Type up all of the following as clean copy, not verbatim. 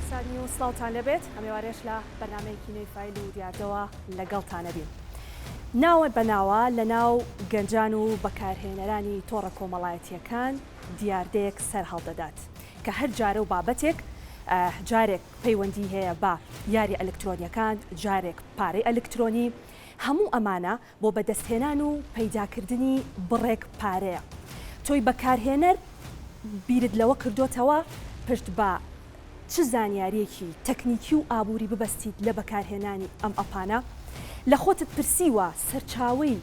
سانی و سڵاوتان لەبێت ئەمێوارێش لە بەرنامەیەکی نوێی فایل و دیاردەوە لەگەڵتانە بین. ناوە بەناوە لە ناو گەنجان و بەکارهێنەرانی تۆڕە کۆمەڵایەتیەکان دیاردەیەک سەر هەڵدەدات کە هەر جارە و بابەتێک جارێک پەیوەندی هەیە بە یاری ئەلکترۆنیەکان، جارێک پارەی ئەلکترۆنی، هەموو ئەمانە بۆ بەدەستهێنان و پەیداکردنی بڕێک پارەیە. تۆی بەکارهێنەر بیرت لەوە کردوتەوە پشت بە چ زانیاریەکی تەکنیکی و ئابووری ببەستیت لە بەکارهێنانی ئەم ئەپانە، لە خۆتت پرسیوە سەرچاوەی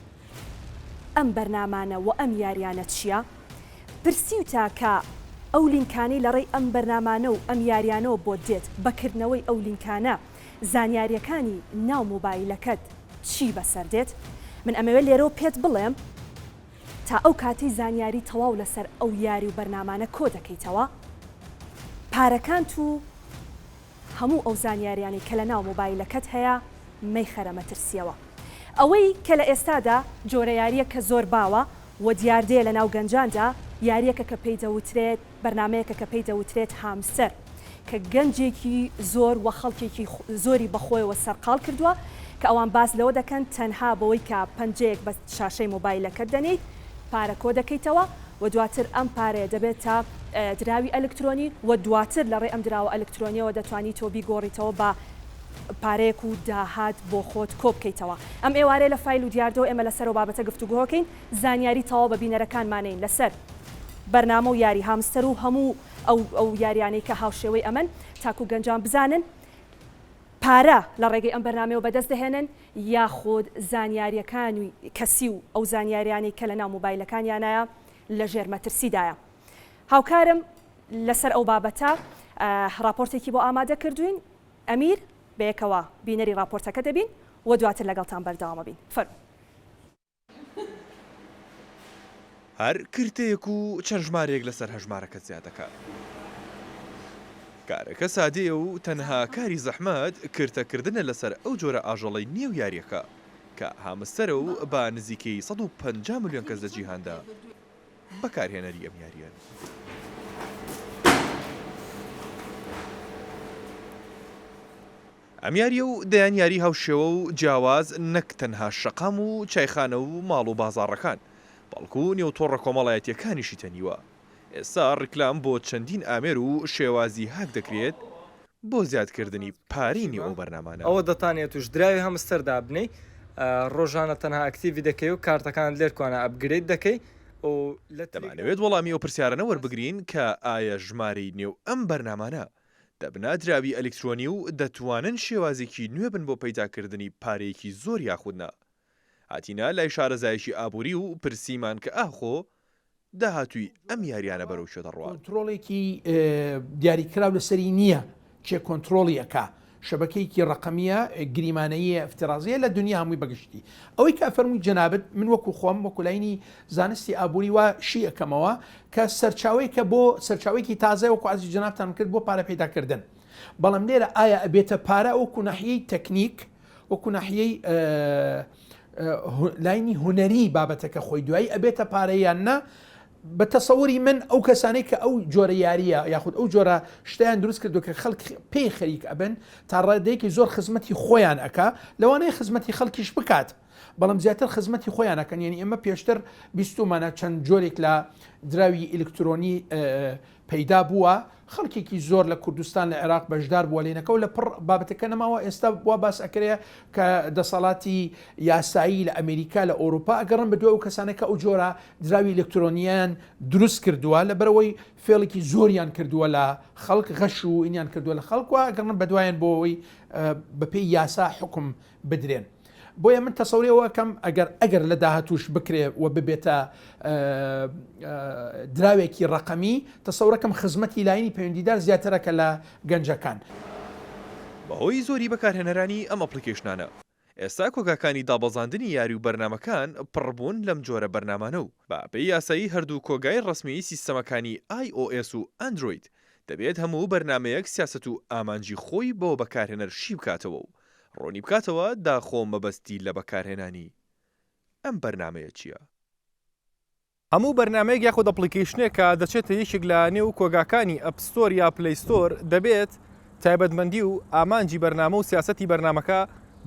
ئەم بەرنامانە و ئەم یاریانە چییە؟ پرسیوتە کە ئەو لینکانەی لەڕێی ئەم بەرنامانە و ئەم یاریانەوە بۆ دێت بەکردنەوەی ئەو لینکانە زانیاریەکانی ناو مۆبایلەکەت چی بەسەر دێت؟ من ئەمەوێت لێرەوە پێت بڵێم تا ئەو کاتی زانیاری تەواو لەسەر ئەو یاری و بەرنامانە کۆ دەکەیتەوە، پارەکان و هەموو ئەو زانیاریانی کە لە ناو مۆبایلەکەت هەیە مەیخەرە مەترسیەوە. ئەوەی کە لە ئێستادا جۆرە یاریە کە زۆر باوە و دیاردەیە لە ناو گەنجاندا، یاریەکە کە پێی دەوترێت بەرنمەیەکە کە پێی دەوترێت هامستەر، کە گەنجێکی زۆر و خەڵکێکی زۆری بەخۆیەوە سەرقاڵ کردووە کە ئەوان باس لەوە دەکەن تەنها بەوەی کە پەنجەیەک بە شاشەی مۆبایلەکەت دەنیت پارە کۆ دەکەیتەوە و دواتر ئەم پارەیە دەبێت تا دراوی ئەلکترۆنی و دواتر لەڕێ ئەم دراوە ئەلکترۆنیەوە دەتوانیت تۆ بیگۆڕیتەوە بە پارەیەک و داهات بۆ خۆت کۆ بکەیتەوە. ئەم ئێوارەیە لە فایل و دیاردەوە ئێمە لەسەر و بابەتە گفتوگۆکەین، زانیاری تەواو بە بینەرەکانمانەین لەسەر بەرنامە و یاری هامستەر و هەموو ئەو یاریانەی کە هاوشێوەی ئەمن تاکو گەنجان بزانن پارە لە ڕێگەی ئەم بەرنامەوە بەدەست دەهێنن یاخود زانیاریەکانی کەسی و ئەو زانیاریانی کە لە ناو مۆبایلەکانیانایە لە ژێرمەترسیدایە. هاوکارم لەسەر ئەو بابەتە راپۆرتێکی بۆ ئامادە کردوین. ئەمیر بەیەکەوە بینەری راپۆرتەکە دەبین و دواتر لەگەڵتان بەردەوامە بین. فەرموو. هەر کردەیەک و چەند ژمارەیەک لەسەر هەژمارەکە زیادەکە. کارەکە سادەیە و تەنها کاری زەحمەت کردەکردنە لەسەر ئەو جۆرە ئاژەڵەی نێو یاریەکە کە هامستەرە و بە نزیکەی 150 ملیۆن کەس لە جیهاندا بەکارهێنەری ئەم یاریان. ئەم یاریە و دەیان یاری هاوشێوە و جیاواز نەک تەنها شەقام و چایخانە و ماڵ و بازاڕەکان بەڵکو و نێوتۆڕە کۆمەڵایەتیەکانیشی تەنیوە. ئێستا ڕیکلام بۆ چەندین ئامێر و شێوازی هاک دەکرێت بۆ زیادکردنی پارینی ئەو بەرنامانە. ئەوە دەتانێت توش دراوی هەمستەردا بنەی ڕۆژانە تەنها ئەکتیڤی دەکەی و کارتەکان لێرکوانە ئەپگرێت دەکەی و دەمانەوێت وەڵامی ئەو پرسیارانە وەربگرین کە ئایا ژمارەی نێو ئەم بەرنامانە دەبنا دراوی ئەلکترۆنی و دەتوانن شێوازێکی نوێ بن بۆ پەیداکردنی پارەیەکی زۆر یاخودنا. هاتینا لای شارەزایشی ئابووری و پرسیمان کە ئاخۆ داهاتووی ئەم یاریانە بەرەو شێ دەڕوات. کۆنترۆڵێکی دیاریکراو لەسەری نییە چێ کۆنترۆڵیەکە شەبکەیەکی ڕقمیە گریمانەیە افترازیە لە دنیا هەمووی بەگشتی. ئەوەی کە فەرمووی جەنابەت من وەکو خۆم وەکولاینی زانستی ئابووری وە شیەکەمەوە کە سەرچاوەیەکە بۆ سەرچاوێکی تازای وەکو عەزیز جەنابتان کرد بۆ پارە پەیداکردن. بەڵام لێرە ئایا ئەبێتە پارە وەکو ناحیەی تەکنیک وەکو ناحیەی لاینی هونەری بابەتەکە خۆی دوایی ئەبێتە پارەیان نا بە تەسەوری من ئەو کەسانەی کە ئەو جۆرە یاریە یاخود ئەو جۆرە شتیان دروست کردو کە خەڵک پێی خەریک ئەبن تا ڕادەیەکی زۆر خزمەتی خۆیان ئەکا لەوانەیە خزمەتی خەڵکیش بکات بەڵام زیاتر خزمەتی خۆیان ئەکەن. یعنی ئێمە پێشتر بیستومانە چەند جۆرێک لە دراوی ئلکترۆنی پەیدا بووە خەڵکێکی زۆر لە کوردستان لە عێراق بەشدار بووە لێنەکە و لە پڕ بابەتەکە نەماوە. ئێستا وا باس ئەکرێ کە دەسەڵاتی یاسایی لە ئەمریکا لە ئەوروپا ئەگەڕن بە دوای ئەو کەسانێکە ئەو جۆرە دراوی ئلکترۆنیان دروست کردووە لە بەرەوەی فێڵێکی زۆریان کردووە لە خەڵک غەش و ئینیان کردووە لە خەڵکوە ئەگەڕن بە دوایان بۆ ئەوەی بەپێی یاسا حکم بدرێن. بۆیە من تەسەوریەوە کەم ئەگەر لە داهاتوش بکرێ و ببێتە دراوێکی ڕقەمی تەسەورەکەم خزمەتی لاینی پەیوەندیدار زیاترەکە لە گەنجەکان. بەهۆی زۆری بەکارهێنەرانی ئەم ئەپلیکیشنانە ئێستا کۆگاکانی دابەزاندنی یاری و بەرنمەکان پڕبوون لەم جۆرە بەرنامانە و بەپێی یاسایی هەردوو کۆگای ڕسمی سیستەمەکانی iOS و Android دەبێت هەموو بەرنمەیەک سیاست و ئامانجی خۆی بۆ بەکارهێنەر شی بکاتەوە و ڕۆنی بکاتەوە داخۆ مەبەستی لە بەکارهێنانی ئەم بەرنمەیە چییە؟ هەموو بەرنمەیەک یاخود ئەپلیکیشنێک کە دەچێتە یەکێک لە نێو کۆگاکانی ئەپستۆر یا پلەیستۆر دەبێت تایبەتمەندی و ئامانجی بەرنامە و سیاسەتی بەرنمەکە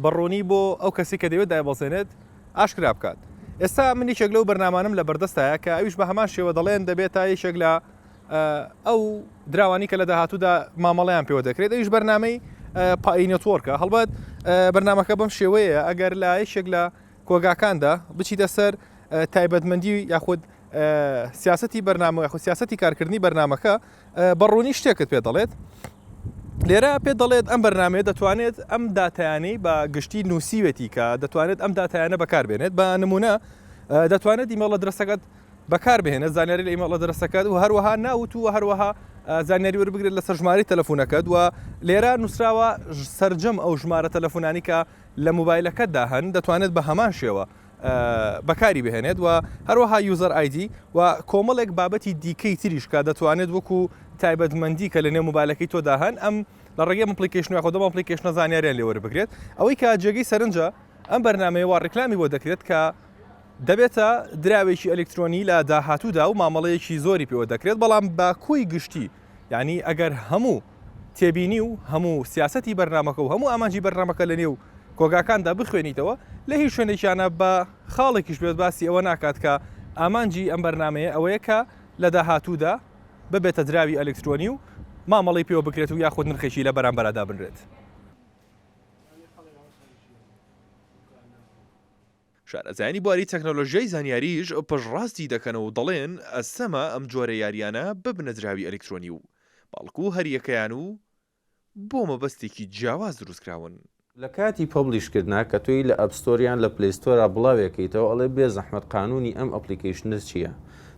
بەڕوونی بۆ ئەو کەسی کە دەوێت دایبەزێنێت ئاشکرا بکات. ئێستا من یەکێک لەو بەرنامانم لە بەردەستایە کە ئەویش بە هەمان شێوە دەڵێن دەبێت تا یەکێک لە ئەو دراوانی کە لە داهاتوودا مامەڵەیان پێوە دەکرێت. ئەویش بەرنامەی پای نێتوۆرکە هەڵبەت بەرنمەکە بەم شێوەیە ئەگەر لە یەکێک لە کۆگاکاندا بچیتە سەر تایبەتمەندی یاخود سیاسەتی بەرنامە یاخود سیاسەتی کارکردنی بەرنمەکە بەڕوونی شتێکت پێ دەڵێت. لێرە پێ دەڵێت ئەم بەرنامەیە دەتوانێت ئەم داتایانەی بە گشتی نووسیوێتی کە دەتوانێت ئەم داتایانە بەکاربێنێت بە نمونە دەتوانێت ئیمەڵە درەسەکەت بەکاربێنێت زانیاری لە ئیمەڵە درەسەکەت و هەروەها ناوت و هەروەها زانیاری وەربگرێت لەسەر ژمارەی تەلەفۆنەکەت و لێرە نووسراوە سەرجەم ئەو ژمارە تەلەفۆنانی کە لە موبایلەکەتدا هەن دەتوانێت بە هەمان شێوە بەکاری بهێنێت و هەروەها یوزەر آیدی و کۆمەڵێک بابەتی دیکەی تریش کە دەتوانێت وەکو تایبەتمەندی کە لە نێو موبایلەکەی تۆدا هەن ئەم لە ڕێگەی ئەپلیکیشن یا خۆدەم ئەپلیکیشنە زانیاریان لێوەرە بگرێت. ئەوەی کە جێگەی سەرنجە ئەم بەرنامەیەوە ڕێکلامی بۆ دەکرێت کە دەبێتە دراوێکی ئەلکترۆنی لە داهاتوودا و مامەڵەیەکی زۆری پێوە دەکرێت بەڵام بە کۆی گشتی یعنی ئەگەر هەموو تێبینی و هەموو سیاسەتی بەرنامەکە و هەموو ئامانجی بەرنامەکە لە نێو کۆگاکاندا بخوێنیتەوە لە هیچ شوێنێکیانە بە خاڵێکیش بێت باسی ئەوە ناکات کە ئامانجی ئەم بەرنامەیە ئەوەیە کە لە داهاتوودا ببێتە دراوی ئەلکترۆنی و مامەڵی پێوە بکرێت و یاخود نرخێکی لە بەرامبەردا بنرێت. شارەزایانی بواری تەکنۆلۆژیای زانیاریش پشڕاستی دەکەنەوە و دەڵێن ئەسەمە ئەم جۆرە یاریانە ببنە دراوی ئەلکترۆنی و باڵکو هەریەکەیان و بۆ مەبەستێکی جیاواز دروستکراون. لە کاتی پەبلیشکردنا کە تۆی لە ئەپستۆریان لە پلەیستۆرە بڵاوێکیتەوە ئەڵێ بێ زەحمەت قانونی ئەم ئەپلیکیشنە چییە؟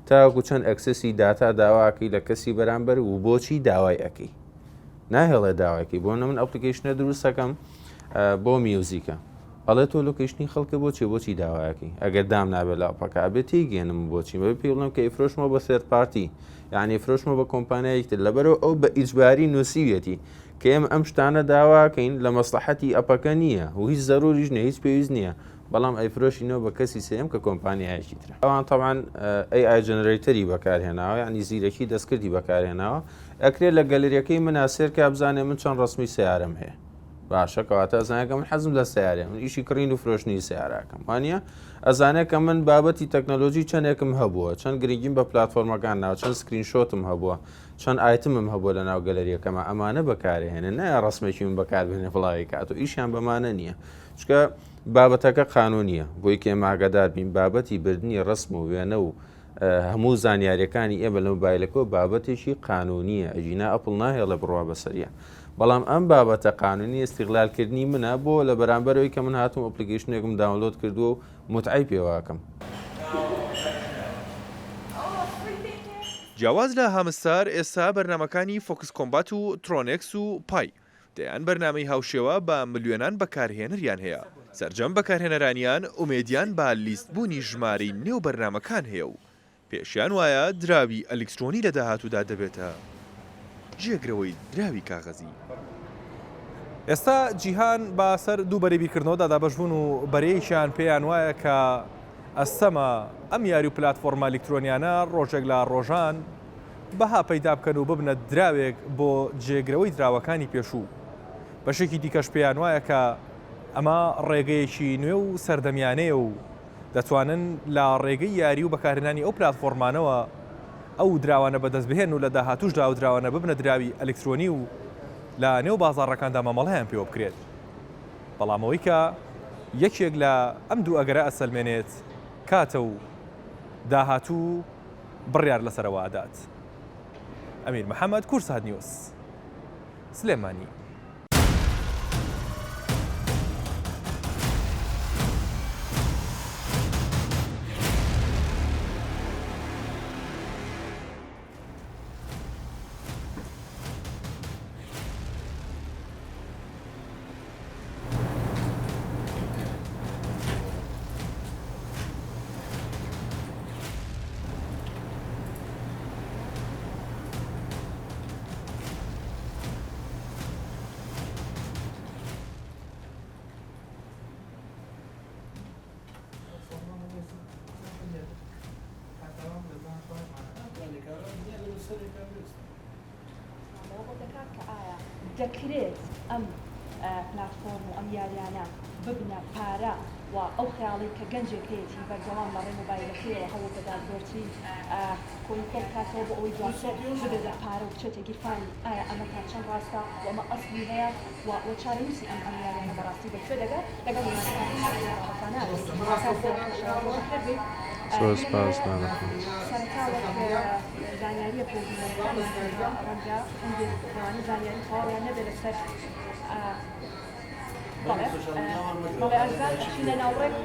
تاکو چەند ئەکسسی داتا داواکەی لە کەسی بەرامبەر و بۆچی داوای ئەەکەی ناهێڵێ داواکی بۆ من ئەپلیکیشنە دروستەکەم بۆ میوزیکە ئەڵێ تۆ لۆکیشنی خەڵکە بۆچی داوایەکەی ئەگەر دام نابێت لاپەکە بێتی گێنم بۆچی بە پێڵم کە ئیفرۆشمەوە بە سێر پارتی یعنی فرۆشمە بە کۆمپانیایەکتر لەبەرەوە ئەو بە ئیجباری نووسیوێتی کە ئێمە ئەم شتانە داواکەین لە مەسلحەتی ئەپەکە نییە و هیچ زەروریش نیە هیچ پێویست نییە بەڵام ئەیفرۆشینەوە بە کەسی سێم کە کۆمپانیایەکی ترە ئەوان تەعاان AI جەنەرەیتەری بەکارهێناوە یعنی زیرەکی دەستکردی بەکارهێناوە ئەکرێت لە گەلریەکەی مناسێر کە بزانێ من چەند ڕسمی سیارەم هەیە باشە کەواتە ئەزانەکە من حەزم لە سیارێ من ئیشی کڕین و فرۆشتنی سیاراکەم وانە ئەزانێت کە من بابەتی تەکنۆلۆژی چەندێکم هەبووە چەند گرنگیم بە پلتفۆرمەکان ناو چەند سکرین شۆتم هەبووە چەند ئایتمم هەبووە لە ناو گەلریەکەمە ئەمانە بەکارهێنن نایە ڕسمێکی من بەکاربێنێ فڵاوی کات و ئیشیان بەمانە نییە چکە بابەتەکە قانونیە بۆی کێ ماگەدار بین بابەتی بردننی ڕسم و وێنە و هەموو زانیاریەکانی ئێمە لە مۆبایلەکە بابەتێکی قانونیە ئەجینا ئەپڵ ناهێڵە بڕوا بەسەریە بەڵام ئەم بابەتە قانونی استیغلالکردنی منە بۆ لە بەرامبەرەوەی کە من هاتوم ئەپلیکیشنێکم داونلۆد کردو و متعی پێواکەم. جیاواز لە هامستار ئێستا بەرنمەکانی فۆکس کۆمبات و ترۆنێکس و پای دەیان بەرنامەی هاوشێوە بە ملیۆنان بەکارهێنەریان هەیە سەرجەم بەکارهێنەرانیان ئومێدیان با لیستبوونی ژمارەی نێو بەرنمەکان هەیە و پێشیان وایە دراوی ئەلکترۆنی لە داهاتوودا دەبێتە جێگرەوەی دراوی کاغەزی. ئێستا جیهان باسەر دوو بەرەبیرکردنەوەدا دابەشبوون و بەرەیەکیان پێیان وایە کە ئەستەمە ئەم یاری و پلتفۆرمە ئەلکترۆنیانە ڕۆژێک لە ڕۆژان بەها پەیدا بکەن و ببنە دراوێک بۆ جێگرەوەی دراوەکانی پێشوو. بەشێکی دیکەش پێیان وایە کە ئەمە ڕێگەیەکی نوێ و سەردەمیانەیە و دەتوانن لە ڕێگەی یاری و بەکارهێنانی ئەو پلتفۆرمانەوە ئەو دراوانە بەدەست بهێن و لە داهاتووشدا و دراوانە ببنە دراوی ئەلکترۆنی و لە نێو بازاڕەکاندا مەمەڵەیان پێوە بکرێت. بەڵامەوەی کە یەکێک لە ئەم دوو ئەگەرە ئەسەلمێنێت کاتە و داهاتوو بڕیار لەسەرەوەدات. ئەمیر محەممەد کورسات نیوز سلێمانی. دەکرێت ئەم پلتفۆرم و ئەم یاریانە ببنە پارە و ئەو خیاڵی کە گەنجێکەیەتی بەردەوام لە ڕێ مۆبایلەکەیەوە هەوڵ بەدادگۆرچی کۆی کاتەوە بۆ ئەوەی دواتر ببێت لە پارە و بچێتە گیرفانی ئایا ئەمە تا چەند ڕاستە و ئەمە ئەسلی هەیە و چارەنووسی ئەم یاریانە بەڕاستی بەکوێ دەگات لەگەڵ زانیاریە ڕەنگە هەندێک زانیاری تەواویان نەبێت لەسەر بەڵێ ئەگزار چینە ناوڕێک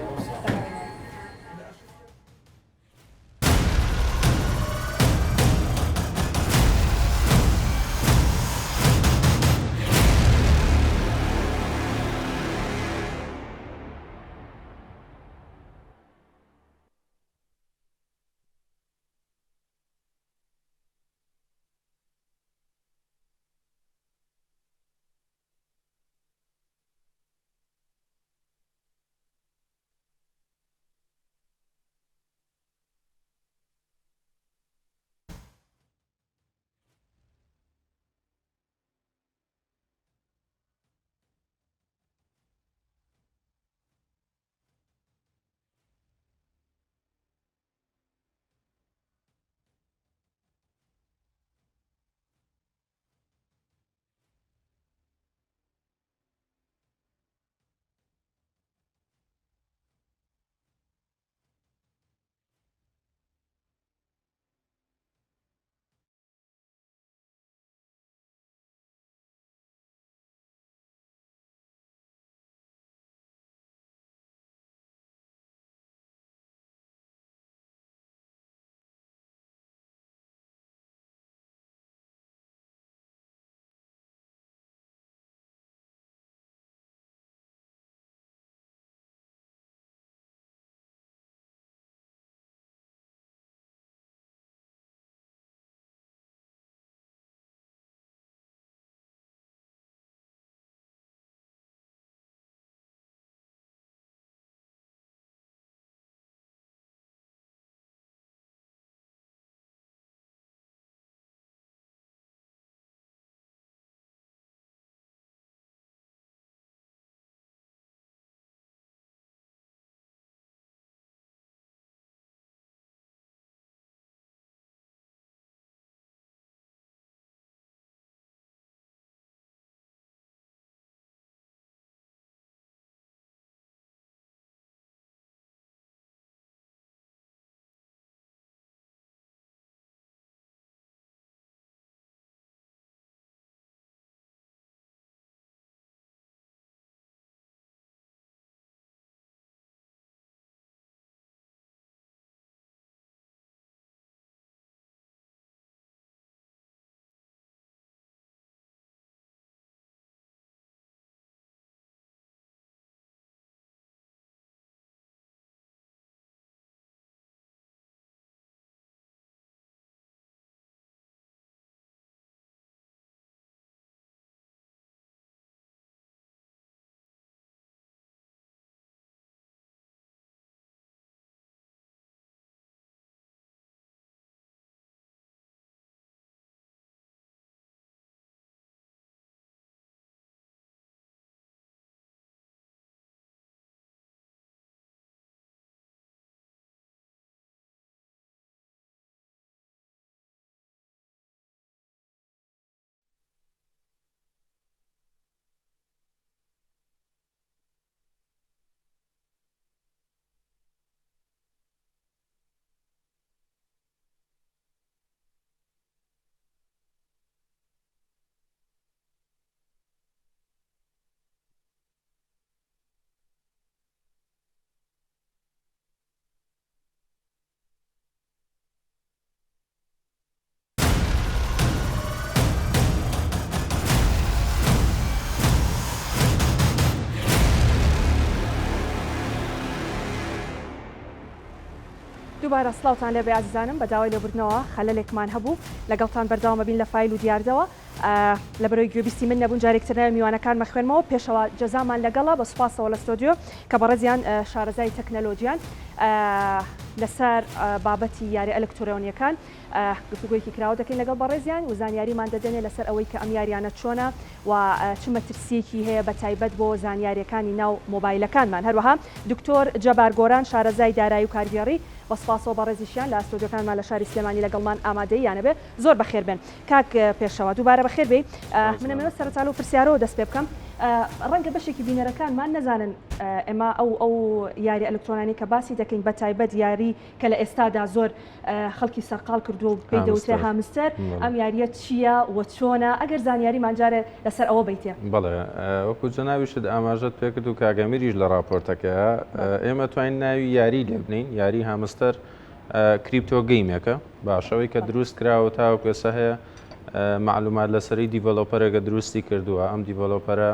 دووبارە سڵاوتان لێ بێ عزیزانم بە داوای لێبوردنەوە خەلەلێکمان هەبوو لەگەڵتان بەردەوامە بین لە فایل و دیاردەوە لە بەرەوەی گوێبیستی من نەبوون جارێکتر میوانەکان مەخوێنمەوە پێشەوە جەزامان لەگەڵە بە سوپاسەوە لە ستۆدیۆ کە بەڕێزیان شارەزای تەکنەلۆجیان لەسەر بابەتی یاری ئەلکترۆنیەکان گفتوگویەکی کراوە دەکەین لەگەڵ بەڕێزیان و زانیاریمان دەدەنێ لەسەر ئەوەی کە ئەم یاریانە چۆنە و چ مەترسیەکی هەیە بە تایبەت بۆ زانیاریەکانی ناو مۆبایلەکانمان. هەروەها دکتۆر جەبار گۆران شارەزای دارایی و کارگێڕی بەسپاسەوە بەڕێزیشیان لە ئەستۆدیۆکانمان لە شاری سلێمانی لەگەڵمان ئامادەیانە بێ زۆر بەخێر بن. کاک پێشەوە دووبارە بەخێر بێ. منەمەوە سەرەتا و پرسیارەوە دەست پێ بکەم. ڕەنگە بەشێکی بینەرەکانمان نەزانن ئێمە ئەو یاری ئەلکترۆنانی کە باسی دەکەین بە تایبەت یاری کە لە ئێستادا زۆر خەڵکی سەرقال کردو و پێی دەوترێ هامستەر ئەم یاریە چییە و چۆنە ئەگەر زانیاریمان جارێ لەسەر ئەوە بیتێ. بەڵێ وەکو جەناویشت ئاماژەت پێکرد و کاگەمیریش لە راپۆرتەکەیە ئێمە توانین ناوی یاری لێ بنین یاری هامستەر کریپتۆ گەیمێکە باشەوەی کە دروست کراوە تاوەکو ئێستا هەیە معلومات لەسەری دیڤەلۆپەرێکە دروستی کردووە ئەم دیڤەلۆپەرە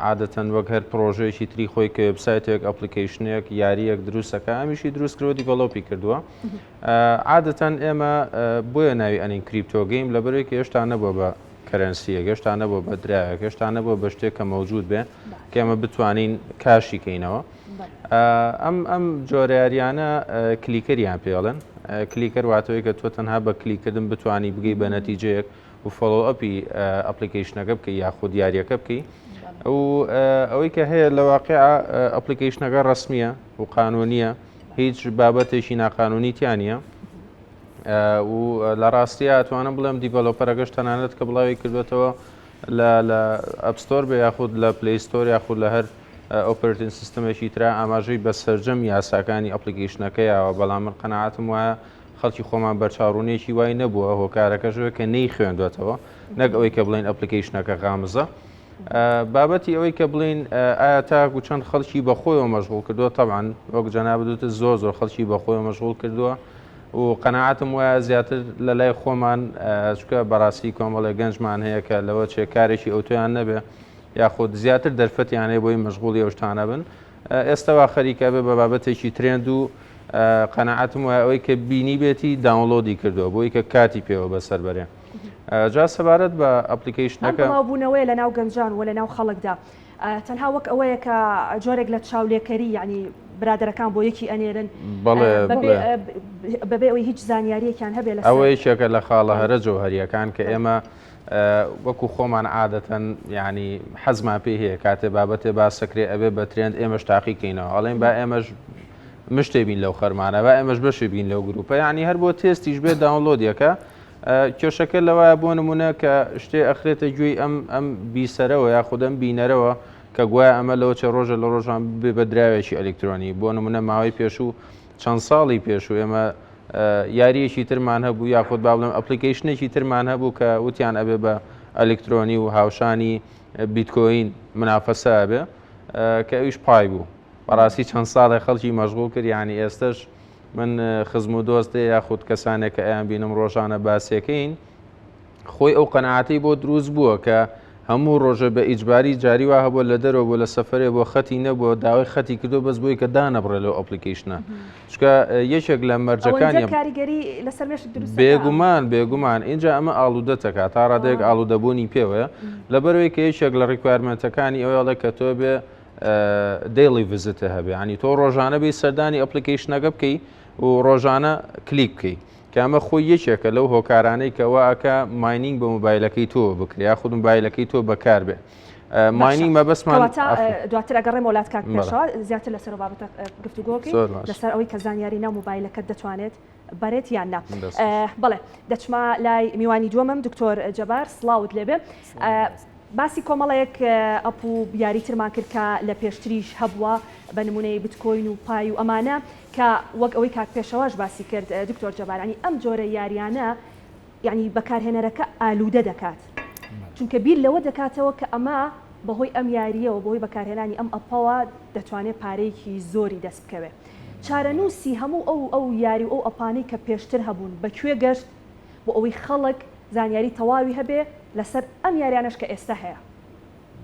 عادەتەن وەک هەر پرۆژەیەکی تری خۆی کە وبسایتێک ئەپلیکیشنێک یاریەک دروستەکە ئەمیشی دروست کردەوە دیڤەلۆپی کردووە عادەتەن ئێمە بۆیە ناوی ئەنین کریپتۆ گەیم لەبەرێکی هێشتا نەبووە بە کەرەنسیە هێشتا نەبووە بە درایەک هێشتا نەبووە بە شتێک کە مەوجود بێ کە ئێمە بتوانین کاشی کەینەوە ئەم جۆرەیاریانە کلیکەریان پێڵێن کلیکەر واتەوەی کە تۆ تەنها بە کلیکردن بتانی بگەی بە نەتیجەیەک و فۆلۆئەپی ئەپلیکیشنەکە بکەی یاخود یاریەکە بکەی و ئەوەی کە هەیە لە واقع ئەپلیکیشنەکە ڕسمیە و قانونیە هیچ بابەتێکی ناقانونی تیانە و لە ڕاستیە ئەتوانم بڵێم دیڤەلۆپەرەکەش تەنانەت کە بڵاوی کردوێتەوە لە ئەپستۆر بە یاخود لە پلەیستۆر یاخود لە هەر ئۆپەرێتینگ سیستەمێکی ترا ئاماژەی بە سەرجەم یاساکانی ئەپلیکیشنەکەیەوە بەڵام من قەنەعاتم وایە خەڵکی خۆمان بەرچاوڕوونێکی وای نەبووە هۆکارەکەژەوە کە نەی خوێندوێتەوە نەک ئەوەی کە بڵین ئەپلیکیشنەکە غامزە بابەتی ئەوەی کە بڵین ئایا تاکو چەند خەڵکی بەخۆیەوە مەشغوڵ کردووە طبعاً وەک جەنابەت زۆر خەڵکی بەخۆیەوە مەشغوڵ کردووە و قەنەعاتم وایە زیاتر لە لای خۆمان چکە بەڕاستی کۆمەڵی گەنجمان هەیە کە لەوە چێکارێکی ئۆتۆیان نەبێ یاخود زیاتر دەرفەتیانەیە بۆی مەشغوڵی ئەوشتانە بن ئێستاوا خەریکە بێ بە بابەتێکی ترێند و قەنەعاتم وایە ئەوەی کە بینی بێتی داونلۆدی کردووە بۆی کە کاتی پێوە بەسەر بەرێ جا سەبارەت بە ئەپلیکیشنەکە بوونەوەی لە ناو گەنجان و لە ناو خەڵکدا تەنها وەک ئەوەیە کە جۆرێک لە چاولێکەری یعنی برادەرەکان بۆ یەکی ئەنێرن بەبێ ئەوەی هیچ زانیاریەکیان هەبێ لە ئەوەی شێکە لە خاڵە هەرە جۆهەریەکان کە ئێمە وەکو خۆمان عادەتەن ینی حەزمان پێ هەیە کاتێ بابەتێ با سەکرێ ئەبێ بە ترێند ئێمەش تاقیکەینەوە ئەڵێن با ئێمەش مشتێ بین لەو خەرمانە با ئێمەش بەشی بین لەو گروپە ینی هەر بۆ تێستیش بێت داونلۆدیەکە کێشەکە لەوایە بۆ نمونە کە شتێ ئەخرێتە گوێی ئەم بیسەرەوە یا خودەم بینەرەوە کە گوایە ئەمە لەوە چه ڕۆژە لە ڕۆژان بێ بە دراوێکی ئەلکترۆنی بۆ نمونە ماوەی پێشوو چەند ساڵی پێشوو ئێمە یاریەکی ترمان هەبوو یاخود با بڵێم ئەپلیکیشنێکی ترمان هەبوو کە وتیان ئەبێ بە ئەلکترۆنی و هاوشانی بیتکۆین منافەسە بێ کە ئەویش پای بوو بەڕاستی چەند ساڵی خەڵکی مەشغوڵ کرد ینی ئێستش من خزم و دۆستێ یاخود کەسانێک کە ئەیان بینم ڕۆژانە باسیەکەین خۆی ئەو قەنەعاتی بۆ دروست بووە کە هەموو ڕۆژە بە ئیجباری جاریوا هەبوو لە دەرەوە بۆ لە سەفرێ بۆ خەتی نەبووە داوای خەتی کردو بەس بۆی کە دانەبڕێ لەو ئەپلیکیشنە چکە یەکێک لە مەرجەکانی بێگومان اینجا ئەمە ئاڵوودەتەکە تا ڕادێک ئاڵوودەبوونی پێوەیە لەبەرەوەی کە یەکێک لە ڕیکوایرمنتەکانی ئەوەڵە کە تۆ بێ دەیڵی ڤزیتە هەبێ ینی تۆ ڕۆژانە بێ سەردانی ئەپلیکیشنەکە بکەی و ڕۆژانە کلیک بکەی کە ئەمە خۆی یەکێکە لەو هۆکارانەی کەەوە ئەکە ماینینگ بە موبایلەکەی تۆ بکرێ یاخود موبایلەکەی تۆ بەکار بێ ماینینگ مەبەستمان دواتر ئەگەڕێم وڵات کاک پێشەوە زیاتر لەسەر بابەتە گفتوگۆکەی لەسەر ئەوەی کە زانیاری ناو موبایلەکەت دەتوانێت بەرێت یان نا بڵێ دەچما لای میوانی دووەمم دکتۆر جەبار سڵاوت لێبێ باسی کۆمەڵەیەک ئەپ و یاریترمان کرد کە لە پێشتریش هەبووە بە نمونەی بتکۆین و پای و ئەمانە کە وەک ئەوەی کاک پێشەواش باسی کرد دکتۆر جەبارانی ئەم جۆرە یاریانە یعنی بەکارهێنەرەکە ئالوودە دەکات چونکە بیر لەوە دەکاتەوە کە ئەمە بەهۆی ئەم یاریەوە بەهۆی بەکارهێنانی ئەم ئەپەوە دەتوانێت پارەیەکی زۆری دەست بکەوێت چارەنووسی هەموو ئەو یاری و ئەو ئەپانەی کە پێشتر هەبوون بەکوێ گەشت بۆ ئەوەی خەڵک زانیاری تەواوی هەبێ لەسەر ئەم یاریانەش کە ئێستا هەیە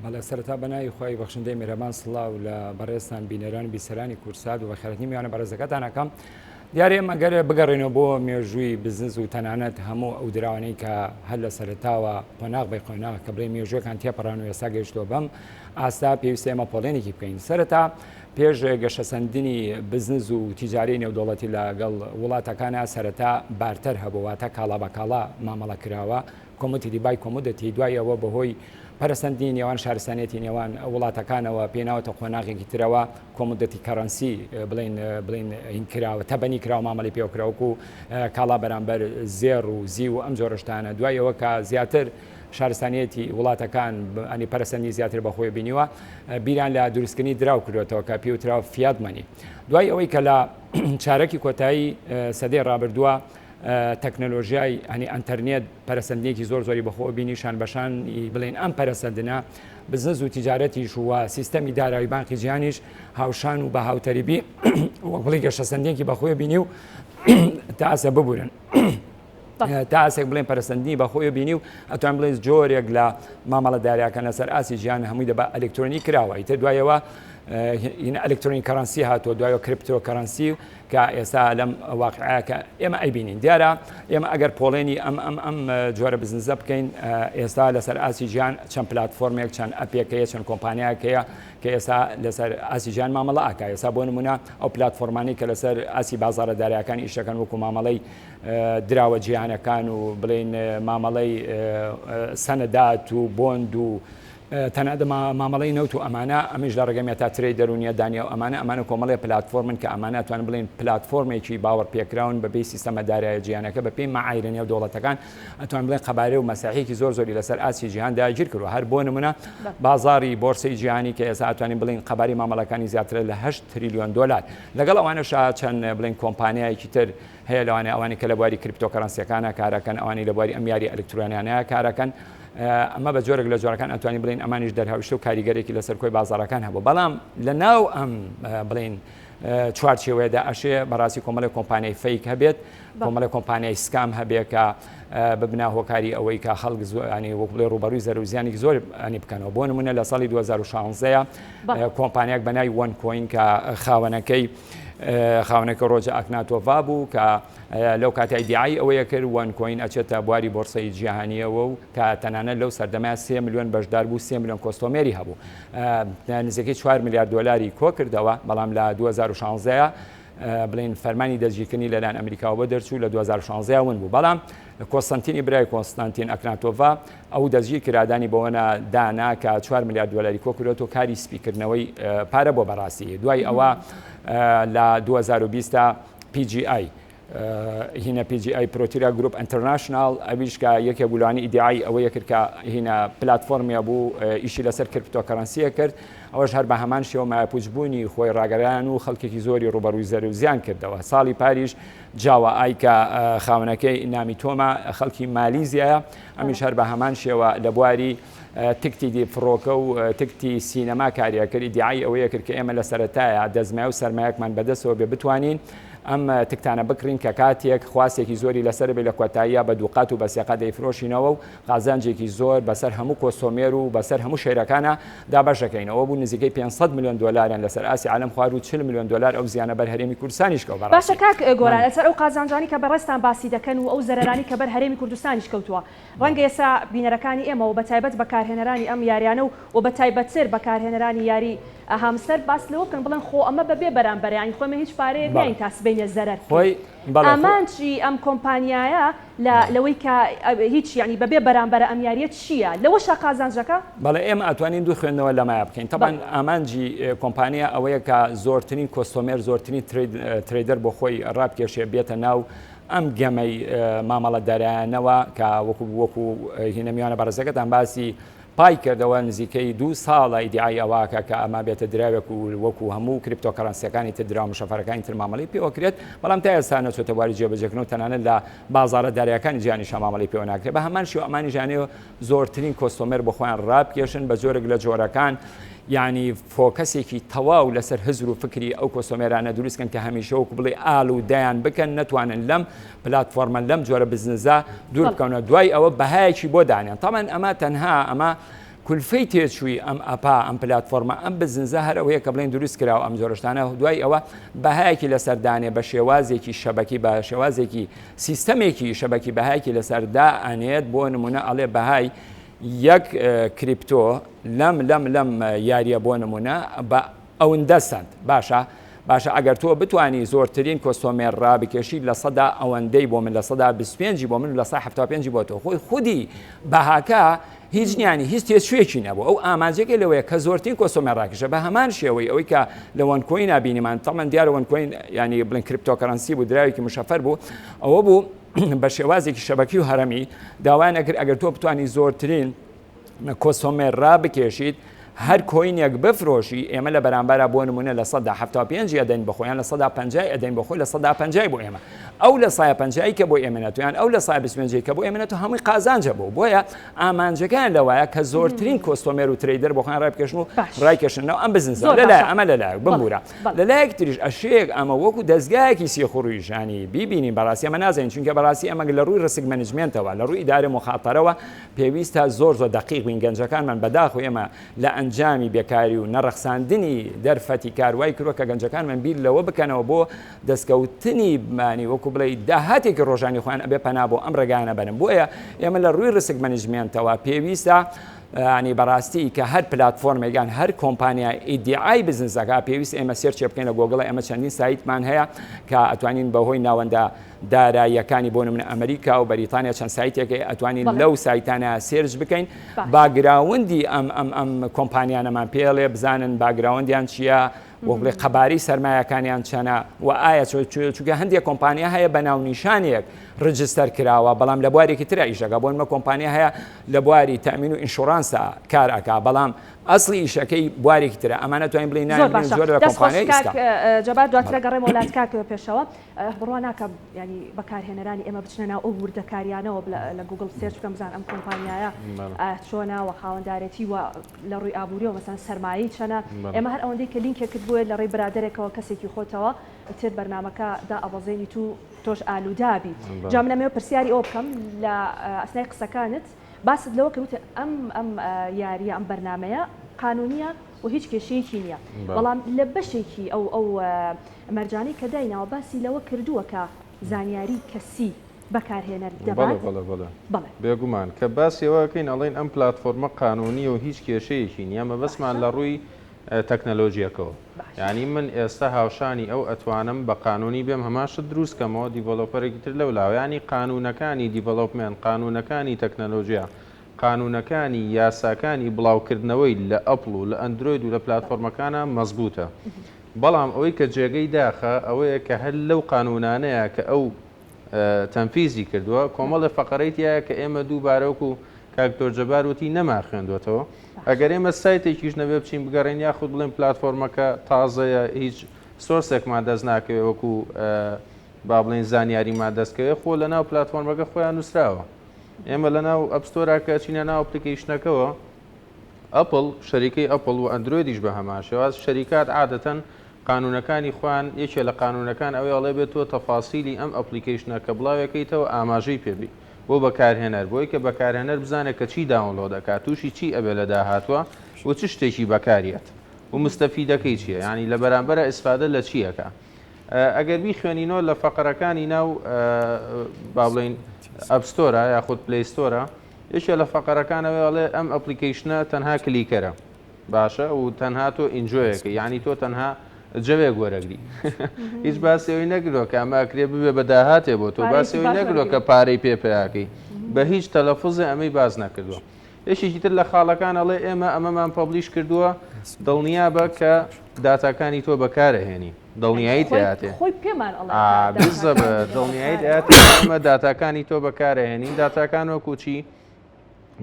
بەڵێ سەرەتا بەناوی خۆی بەخشندەی میرەمان سڵاو لە بەڕێستان بینەران بیسەرانی کورسات و بەخێرەتنی میوانە بەڕێزەکەتان ئەەکەم دیارە ئەگەر بگەڕێنەوە بۆ مێژووی بزنس و تەنانەت هەموو ئەو دراوانەی کە هەر لە سەرتاوە قۆناغ بە قۆناغ کە بڵێ مێژوەکان تێپەڕان و ئێستا گەیشتۆ بەم ئاستا پێویستە ئێمە پۆڵێنێکی بکەین سەرەتا پێش گەشەسەندنی بزنس و تیجاری نێودوڵەتی لەگەڵ وڵاتەکانە سەرەتا بارتەر هەبوواتە کاڵا بە کاڵا مامەڵە کراوە کۆمەتی دیبای کۆمودەتی دوایەوە بەهۆی پەرسەندی نێوان شارستانێتی نێوان وڵاتەکانەوە پێناوەتە قۆناغێکی ترەوە کۆمودەتی کەڕەنسی بڵین این کراوە تەبەنی کراوە مامەڵی پێوکراوەکو و کاڵا بەرامبەر زێر و زی و ئەم جۆرەشتانە دوایەوە کە زیاتر شارستانیەتی وڵاتەکان ئەنی پەرسەندی زیاتر بەخۆی بینیوە بیران لە دروستکردنی دراو کردوێتەوە کە پێوتراوە فیادمەنی دوای ئەوەی کە لە چارەکی کۆتایی سەدەی ڕابردووە تەکنەلۆژیای ئەنی ئەنتەرنێت پەرسەندێکی زۆری بەخۆ بینیشان بەشان بڵێن ئەم پەرسەندنە بزنس و تیجارەتیش وە سیستەمی دارایی بانقی جیانیش هاوشان و بە هاوتەریبی وەک بڵێ گەشەسەندێکی بەخۆی بینی و تاسە ببورن. تا ئاسێک بڵێن پەرسەندنی بەخۆی بینی و ئەتوان بڵێن جۆرێک لە مامەڵە داریاکە لەسەر ئاسی ژیان هەمووی دەبا ئەلکترۆنی کراوە ئیتر دوایەوە ئەلکترۆنی کەرەنسی هاتووە دوایەوە کریپتۆ کەرەنسی کە ئێستا لەم واقعەکە ئێمە ئەیبینین دیارە ئێمە ئەگەر پۆڵێنی ئەم جۆرە بزنسە بکەین ئێستا لەسەر ئاسی ژیان چەند پلتفۆرمێک چەند ئەپێکەیە چەند کۆمپانیاکەیە کە ئێستا لەسەر ئاسی ژیان مامەڵە ئاکا ئێستا بۆ نمونە ئەو پلتفۆرمانی کە لەسەر ئاسی بازارە داریاکان ئیشەکەن وەکو مامەڵەی دراوە جیهانەکان و بڵێن مامەڵەی سەنەدات و بۆند و تەنادە مامەڵی نەوت و ئەمانە ئەمیش لە ڕێگەمی تا ترێی دەرونیە دانیا و ئەمانە کۆمەڵی پلتفۆرمن کە ئەمانەتوان بڵێن پلتفۆرمێکی باوەڕ پێکراون بەبێ سیستەمە دارایە جیهانەکە بە پێی مەعایرە و دەوڵەتەکان ئەتوان بڵێن قەبارە و مەساحێکی زۆری لەسەر ئاسی جیهان داگیر کردو هەر بۆ نمونە بازاری بۆرسی جیهانی کە ئێستا ئەتوانین بڵێن قەباری مامەڵەکانی زیاترە لە 8 تریلیۆن دلار لەگەڵ ئەوانەشا چەند بڵێن کۆمپانیایکی تر هەیە لەوانێ ئەوانی کە لە بواری کریپتۆکەرەنسیەکانە کارەکەن ئەوانی لە بواری ئەمیاری ئەلکترۆنیانەیە کارەکەن ئەمە بە جۆرێک لە جۆرەکان ئەتوانین بڵین ئەمانیش دەرهاوشتە و کاریگەرێکی لەسەر کۆی بازارەکان هەبوو بەڵام لە ناو ئەم بڵین چوارچێوەیەدا ئەشێ بەڕاستی کۆمەڵی کۆمپانیای فەیک هەبێت کۆمەڵی کۆمپانیای سکام هەبێت کە ببنا هۆکاری ئەوەی کە خەڵک زۆرانی وەک بڵێ ڕوبەڕووی زەرزیانێکی زۆر ئەنی بکەنەوە بۆ نمونە لە ساڵی 2016 کۆمپانیاک بەناوی وان کۆین کە خاونەکە ڕۆژە ئەکناتۆڤا بوو کە لەو کاتی دیعای ئەوەیە کرد وان کۆین ئەچێتە بواری بۆرسەی جیهانیەوە و کە تەنانەت لەو سەردەمای 3 میلیۆن بەشدار بوو 3 میلیۆن کۆستۆمێری هەبوو نزیکەی 4 میلیارد دلاری کۆ کردەوە بەڵام لە 2016 بڵین فەرمانی دەستگیرکردنی لەلایەن ئەمریکاوە دەرچوو لە 2016 ون بوو بەڵام کۆستانتینی برای کۆنستانتین ئەکناتۆڤا ئەو دەستگیر کرادانی بەوەنە دانا کە 4 میلیارد دلاری کۆ کردێت و کاری سپیکردنەوەی پارە بۆ بەڕاستی دوای ئەوە لە 2020 PGI هینە PGI پرۆتیرا گروپ ئینتەرناشنال ئەویش کە یەکێ بولانی ئیدعای ئەوەیە کرد کە هینە پلتفۆرمیا بوو ئیشی لەسەر کریپتۆکەرەنسیە کرد ئەوەش هەر بە هەمان شێوە مایەپوچبوونی خۆی ڕاگەران و خەڵکێکی زۆری ڕوبەڕووی زەرزیان کردەوە ساڵی پاریش جاوە ئایکە خاونەکەی نامی تۆمە خەڵکی مالیزیایە ئەمیش هەر بە هەمان شێوە لە بواری تکتی دیفرۆکە و تکتی سینەما کاریەکەری دیعای ئەوەیە کرد کە ئێمە لە سەرەتایە دەزمای و سەرمایەکمان بەدەستەوە بێ بتوانین ئەم تکتانە بکڕین کە کاتێک خواستێکی زۆری لەسەر بێ لە کۆتاییە بە دووقات و بەسیقا دەیفرۆشینەوە و قازانجێکی زۆر بەسەر هەموو کۆستۆمێر و بەسەر هەموو شێرەکانە دابەشەکەینەوە بوو نزیکەی 500 میلیۆن دلاریان لەسەر ئاسی عالم خوار و 40 میلیۆن دلار ئەو زیانە بەر هەرێمی کوردستانیش کەوت باشە کاک گۆران لەسەر ئەو قازانجانی کە بەڕێستان باسی دەکەن و ئەو زەرەرانی کە بەر هەرێمی کوردستانیش کەوتووە ڕەنگە ئێستا بینەرەکانی ئێمە و بەتایبەت بەکارهێنەرانی ئەم یاریانە و بەتایبەتتر بەکارهێنەرانی یاری هامستەر باس لەوە بکەن بڵێن خۆ ئەمە بەبێ بەرامبەریانی خۆمە هیچ پارەیەک نین تاسبینە زەرەر ئامانچی ئەم کۆمپانیایە لەوەی کە هیچ ینی بەبێ بەرامبەرە ئەم یاریەت چییە لەوەشە قازانجەکە بەڵێ ئێمە ئەتوانین دوو خوێندنەوە لەمایە بکەین تەبان ئامانجی کۆمپانیا ئەوەیە کە زۆرترین کۆستۆمێر زۆرترین ترێدەر بۆ خۆی ڕابکێشێ بێتە ناو ئەم گەمەی مامەڵە دەرایانەوە کە وەکو هینەمیانە بەڕێزەکەتان باسی پای کردەوە نزیکەی 2 ساڵە ئیدعای ئەواکە کە ئەمە بێتە دراوێک و وەکو هەموو کریپتۆکەرەنسیەکانی تر درا مشەفەرەکانی تر مامەڵی پێوەکرێت بەڵام تا ئێستا نەچۆتە بواری جێبەجێکردن و تەنانەت لە بازارە داریەکانی جیهانی مامەڵی پێوە ناکرێت بە هەمان شێوە ئەمانی ژانەوە زۆرترین کۆستۆمەر بۆ خۆیان ڕابکێشن بە جۆرێک لە جۆرەکان یعنی فۆکەسێکی تەواو لەسەر هزر و فکری ئەو کۆستۆمێرانە دروستکەن کە هەمیشە وەکو بڵێ ئاڵ و دایان بکەن نەتوانن لەم پلتفۆرمە لەم جۆرە بزنسە دوور بکەونە دوای ئەوە بەهایەکی بۆ دانیان تامان ئەمە تەنها ئەمە کولفەی تێچووی ئەم ئەپا ئەم پلتفۆرمە ئەم بزنزە هەر ئەوەیە کە بڵێن دروست کراوە ئەم جۆرەشتانە دوای ئەوە بەهایەکی لەسەردانێ بە شێوازێکی شەبەکی بە شێوازێکی سیستەمێکی شەبەکی بەهایەکی لەسەردا ئەنێت بۆ نمونە ئەڵێ بەهای یەک کریپتۆ لەم یاریە بۆ نمونە بە ئەوەندە سنت باشە ئەگەر تۆ بتانی زۆرترین کۆستۆمێر ڕابکێشی لە سەدا ئەوەندەی بۆ من لە سەدا 25 بۆ من لە 75 بۆ تۆ خۆی خودی بەهاکە هیچ نیانی هیچ تێشوێکی نەبوو ئەو ئامانجێکی لەوەیە کە زۆرترین کۆستۆمێر ڕاکێشە بە هەمان شێوەی ئەوەی کە لە وەنکۆین نبینیمان تەمەەن دیارە وەنکۆین ینی بڵین کریپتۆکەرەنسی بوو دراوێکی مشەفەر بوو ئەوە بوو بە شێوازێکی شەبەکی و هەرمی داوای نەکرد ئەگەر تۆ بتانی زۆرترین کۆستۆمێر ڕابکێشیت هەر کۆینێک بفرۆشی ئێمە لە بەرامبەرە بۆ نمونە لە 175 ئەدەین بەخۆیان لە 150 ئەدەین بەخۆی لە 150 بۆ ئێمە ئەو لە 150 کە بۆ ئێمەنێتیان ئەو لە 125 کە بۆ ئێمەنێت و هەمووی قازانجە بوو بۆیە ئامانجەکان لەوایە کە زۆرترین کۆستۆمێر و تریدەر بۆ خۆیان ڕابکێشن و ڕایکێشنەوە ئەم بزنس لەلای ئەمە لەلایەک بمبورە لەلایەک تریش ئەشەیەک ئەمە وەکو دەستگایەکی سیخوڕیژانی بیبینین بەڕاستی ئەمە نازانین چونکە بەڕاستی ئەمە لە ڕووی ڕسک مەنیجمنتەوە لە ڕووی ئیدارە مخاتەرەوە پێویستە زۆر دقیق بین گەنجەکانمان بەداخۆ ئێمە لە ئەنجامی بێکاری و نەڕەخساندنی دەرفەتی کاروای کردووە کە گەنجەکانمان بیر لەوە بکەنەوە بۆ دەستکەوتنی مانی وەکو بڵێ داهاتێکی ڕۆژانی خۆیان ئەبێ پەنا بۆ ئەم ڕێگانە بنن بۆیە ئێمە لە ڕووی ڕسک مەنیجمنتەوە پێویستە ینی بەڕاستی کە هەر پلتفۆرمێکان هەر کۆمپانیا ئیدعای بزنسەکە پێویست ئێمە سێرچ بکەین لە گۆگڵ ئەمە چەندین سایتمان هەیە کە ئەتوانین بەهۆی ناوەندە داراییەکانی بۆ من ئەمریکا و بەریتانیا چەند سایتێکی ئەتوانین لەو سایتانە سێرچ بکەین باگراوندی ئەم کۆمپانیانەمان پێڵێ بزانن باگراوندیان چییە بۆ بڵێ قەباری سەرمایەکانیان چەنە و ئایا چونکە هەندێک کۆمپانیا هەیە بە ناونیشانێک ڕجستەر کراوە بەڵام لە بوارێکی تر ئیشەکە بۆ نمە کۆمپانیا هەیە لە بواری تەمین و ئینشورانسە کار ئەکا بەڵام ئەسڵی ئیشەکەی بوارێکی ترە ئەمانە توانین بڵێ نان زۆر لە کۆمپانیای ئیستا جەبار دواترە گەڕێم وڵات کاکەوە پێشەوە بڕوا ناکە ینی بەکارهێنەرانی ئێمە بچنە ناو ئەو وردەکاریانەوە لە گوگڵ سێرچ بکەم بزان ئەم کۆمپانیایە چۆنە و خاوەندارێتی و لە ڕووی ئابووری و مەسەن سەرمایی چەنە ئێمە هەر ئەوەندەی کە لینکێکت بووە لە ڕێی برادێکەوە کەسێکی خۆتەوە تر بەرنامەکە دا ئەبەزێنی تو تۆش ئالوودابی جا من لەمەوە پرسیاری ئەو بکەم لە ئەسنای قسەکانت باست لەوە کەوتە ئەم یاریە ئەم بەرنمەیە قانونیە و هیچ کێشەیەکی نییە بەڵام لە بەشێکی ئەو مەرجانی کە داینەوە باسی لەوە کردووە کە زانیاری کەسی بەکارهێنەر دەبات بێگومان کە باسیەوەکەین ئەڵێن ئەم پلتفۆرمە قانونی و هیچ کێشەیەکی نیە ئەمە بەسمان لە ڕووی تەکنەلۆژیەکەەوە یعنی من ئێستا هاوشانی ئەو ئەتوانم بە قانونی بێم هەماشت دروستکەمەوە دیڤۆلۆپەرێکی تر لەو لاوانی قانونەکانی دیڤۆلۆپمنت قانونەکانی تەکنەلۆژیا قانونەکانی یاساکانی بڵاوکردنەوەی لە ئەپڵ و لە ئەندروید و لە پلتفۆرمەکانە مەزبوطە بەڵام ئەوەی کە جێگەی داخە ئەوەیە کە هەر لەو قانونانەیە کە ئەو تەنفیزی کردووە کۆمەڵی فەقەرەیتیایە کە ئێمە دووبارەوەکو کاکتۆر جەبار وتی نەما خوێندوێتەوە ئەگەر ئێمە سایتێکیش نەبێ بچین بگەڕین یاخود بڵێن پلتفۆرمەکە تازەیە هیچ سۆرسێکمان دەست ناکەوێت وەکو با بڵێن زانیاریمان دەستکەوێت خۆ لە ناو پلتفۆرمەکە خۆیان نووسراوە ئێمە لە ناو ئەپستۆراکە چینە ناو ئەپلیکیشنەکەەوە ئەپڵ شەریکەی ئەپڵ و ئەندرویدیش بە هەمان شێواز شەریکات عادەتەن قانونەکانی خوان یەکێ لە قانونەکان ئەوەی ئەڵێ بێت تۆ تەفاسیلی ئەم ئەپلیکیشنە کە بڵاوەکەیتەوە ئاماژەی پێبی بۆ بەکارهێنەر بۆی کە بەکارهێنەر بزانێت کە چی داونلۆد دەکات تووشی چی ئەبێ لە داهاتوە و چ شتێکی بەکاریەت و مستەفیدەکەی چییە ینی لە بەرامبەرە ئیسفادە لە چیەکە ئەگەر بیخوێنینەوە لە فەقەرەکانی ناو با بڵێن ئەپستۆرە یاخود پلەیستۆرە یەکێ لە فەقەرەکانەوەی ئەڵێ ئەم ئەپلیکیشنە تەنها کلیکەرە باشە و تەنها تۆ ئینجۆیەکە یعنی تۆ تەنها جەوێک وەرەگری هیچ باسیەوەی نەگرۆ کە ئەماکرێ ببێ بە داهاتێ بۆ تۆ باسیەوەی نەگرۆ کە پارەی پێپیاکەی بە هیچ تەلەفوزێ ئەمەی باز نەکردووە یەکێکی تر لە خاڵەکان ئەڵێ ئێمە ئەمەمان پەبلیش کردووە دڵنیا بە کە داتاکانی تۆ بەکارەهێنی دڵنیایی تێاتێ بزە بە دڵنیایی ئەمە داتاکانی تۆ بەکارەهێنین داتاکان وەکو چی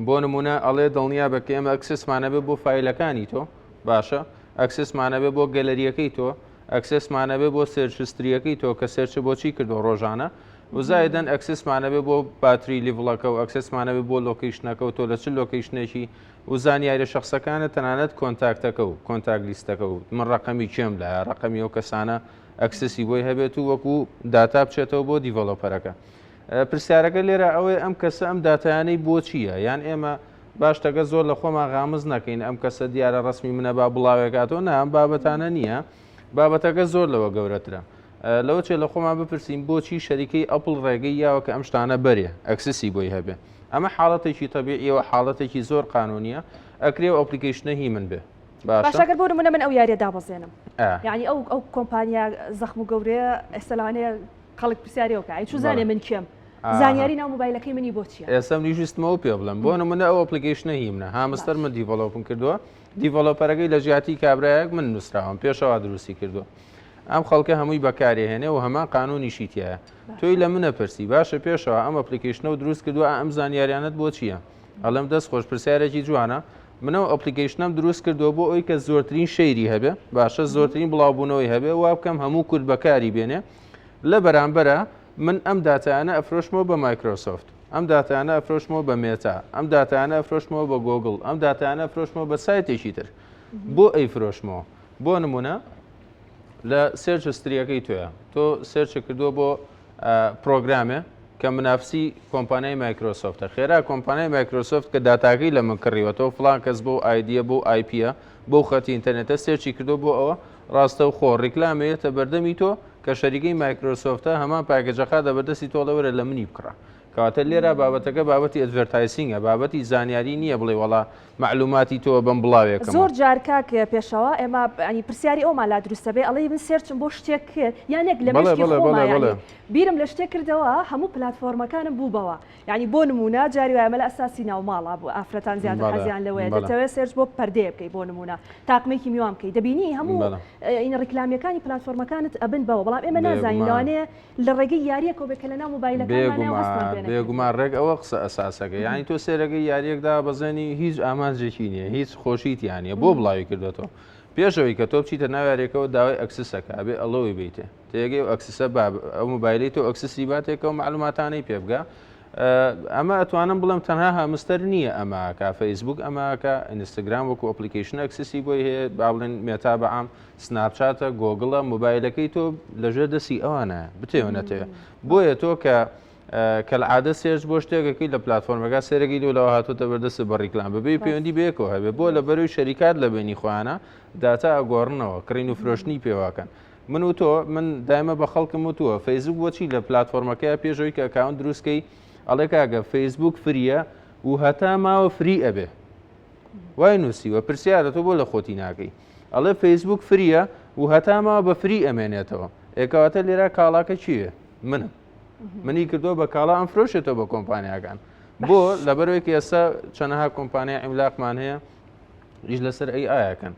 بۆ نمونە ئەڵێ دڵنیا بە کە ئێمە ئەکسسمانە بێ بۆ فایلەکانی تۆ باشە ئەکسسمانە بێ بۆ گەلەریەکەی تۆ ئەکسسمانە بێ بۆ سێرچستریەکەی تۆ کە سێرچ بۆچی کردو ڕۆژانە وزایدەن ئەکسسمانە بێ بۆ باتری لیڤڵەکە و ئەکسسمانە بێ بۆ لۆکیشنەکە و تۆ لە چ لۆکیشنێکی و زانیاری شخصەکانە تەنانەت کۆنتاکتەکە و کۆنتاک لیستەکە و من ڕقەمی کێم لە ڕقەمی ئەو کەسانە ئەکسسی بۆی هەبێت و وەکو داتا بچێتەوە بۆ دیڤۆلۆپەرەکە پرسیارەکە لێرە ئەوەی ئەم کەسە ئەم داتایانەی بۆ چییە یان ئێمە باشتەکە زۆر لە خۆمان غامز نەکەین ئەم کەسە دیارە ڕسمی منە با بڵاوێکاتەوە نام بابەتانە نییە بابەتەکە زۆر لەوە گەورەترە لەوە چێ لە خۆمان بپرسیم بۆچی شەریکەی ئەپڵ ڕێگەی یاوە کە ئەم شتانە بەرێ ئەکسسی بۆی هەبێ ئەمە حاڵەتێکی تەبیعیەوە حاڵەتێکی زۆر قانونیە ئەکرێ و ئەپلیکیشنە هی من بێ باشەگەر بۆ نمونە من ئەو یاریە دابەزێنم یعنی ئەو کۆمپانیا زەخم و گەورەیە ئێستاوانەیە خەڵک پرسیاریەوەکە چ زانێ من کێم زانیاری ناو مۆبایلەکەی منی بۆ چیە ئێستا نیژستمەوە پێ بڵم بۆ نمونە ئەو ئەپلیکیشنە هی منە هامستەر من دیڤڵۆپم کردووە دیڤڵۆپەرەکەی لە ژیاتی کابراایەک من نووسراوم پێشەوە دروستی کردووە ئەم خەڵکە هەمووی بەکارێهێنێ و هەمان قانونیشی تایە تۆی لە منە پرسی باشە پێشەوە ئەم ئەپلیکیشنە و دروست کردووە ئەم زانیاریانت بۆ چییە ئەڵم دەست خۆش پرسیارێکی جوانە منەوە ئەپلیکیشنم دروست کردەوە بۆ ئەوی کە زۆرترین شەیری هەبێ باشە زۆرترین بڵاوبوونەوەی هەبێ وا بکەم هەموو کورد بەکاری بێنێ لە بەرامبەرە من ئەم داتایانە ئەفرۆشمەوە بە مایکرۆسۆفت ئەم داتانە ئەفرۆشمەوە بە مێتا ئەم داتانە ئەفرۆشمەوە بە گۆگڵ ئەم داتانە ئەفرۆشمەوە بە سایتێکی تر بۆ ئەی فرۆشمەوە بۆ نمونە لە سێرچ ستریەکەی توێە تۆ سێرچ کردووە بۆ پرۆگرامێ کە منافسی کۆمپانیای مایکرۆسۆفتە خێرا کۆمپانیای مایکرۆسۆفت کە داتاکەی لە من کڕیوەتەوە فلان کەس بۆ ئایدە بۆ آیپە بۆ خەتی ئینتەرنێتە سێرچی کردو بۆ ئەوە ڕاستە و خۆ ڕیکلامێتە بەردەمی تۆ کە شەریکەی مایکرۆسۆفتە هەمان پاکەجەقا دەبەردەستی تۆڵەوەرە لە منی بکڕە کەواتە لێرە بابەتەکە بابەتی ئەدڤەرتایسینگە بابەتی زانیاری نییە بڵێ وڵا معلوماتی تۆ بەم بڵاوێکە زۆر جارکاک پێشەوە ئێمە ئەنی پرسیاری ئەومان لا دروستە بێ ئەڵێ من سێرچم بۆ شتێک کرد یانێک لە مشکی بیرم لە شتێک کردەوە هەموو پلتفۆرمەکانم بووبەوە یعنی بۆ نمونە جاری وایە مەلە ئەساسی ناوماڵە بۆ ئافرەتان زیاتر حەزیان لەوەیە دەتەوێت سێرچ بۆ پەردەیە بکەی بۆ نمونە تاقمێکی میوان بکەی دەبینی هەموو ئین ڕیکلامیەکانی پلتفۆرمەکانت ئەبن بەوە بەڵام ئێمە نازانین لەوانەیە لە ڕێگەی یاریە کۆبێکە لە ناو مۆبایلەکان بێگومان ڕێک ئەوە قسە ئەساسەکە یعنی تۆ سێرەکەی یاریەکدا بەزێنی هیچ ئامانجێکی نییە هیچ خۆشیتیانە بۆ بڵاوی کردێتەوە پێشەوەی کە تۆ بچیتە ناوارێکەوە داوای ئەکسسەکە ئەبێ ئەڵەوەی بیتێ تێگەی و ئەکسسە ئەو مۆبایلی تۆ ئەکسسی باتێکەوە معلوماتانەی پێ بگە ئەمە ئەتوانم بڵم تەنها هەمستەر نییە ئەماکە فەیسبوک ئەماکە ئینستاگرام وەکو ئەپلیکیشن ئەکسسی بۆی هەیە با بڵێن مێتا بەعام سناپچاتە گۆگڵە مۆبایلەکەی تۆ لەژێر دەستی ئەوانە بتێونەتەوە بۆیە تۆ کە کەلعادە سێرچ بۆ شتێکەکەی لە پلتفۆرمەکە سێرەگەی لەوە هاتوۆتە بەردەستە بە ڕیکلام بەبێ پەیوەندی بەیەکەوە هەبێ بۆ لە بەروی شەریکات لە بینی خۆیانە داتا ئەگۆڕنەوە کڕین و فرۆشتنی پێواکەن من و تۆ من دایمە بە خەڵکم وتووە فەیسبوک بۆچی لە پلتفۆرمەکەی پێشەوەی کە ئەکاونت دروستکەی ئەڵێ کاگە فەیسبوک فریە و هەتا ماوە فری ئەبێ وای نووسیوە پرسیارە تۆ بۆ لە خۆتی ناکەی ئەڵێ فەیسبوک فریە و هەتا ماوە بە فری ئەمێنێتەوە ئێکەواتە لێرە کاڵاکە چییە منم منی کردۆ بە کاڵا ئەم فرۆشێتەوە بە کۆمپانیاکان بۆ لەبەرەوەیکە ئێستا چەنەها کۆمپانیا ئیملاقمان هەیە ریش لەسەر ئەیکەن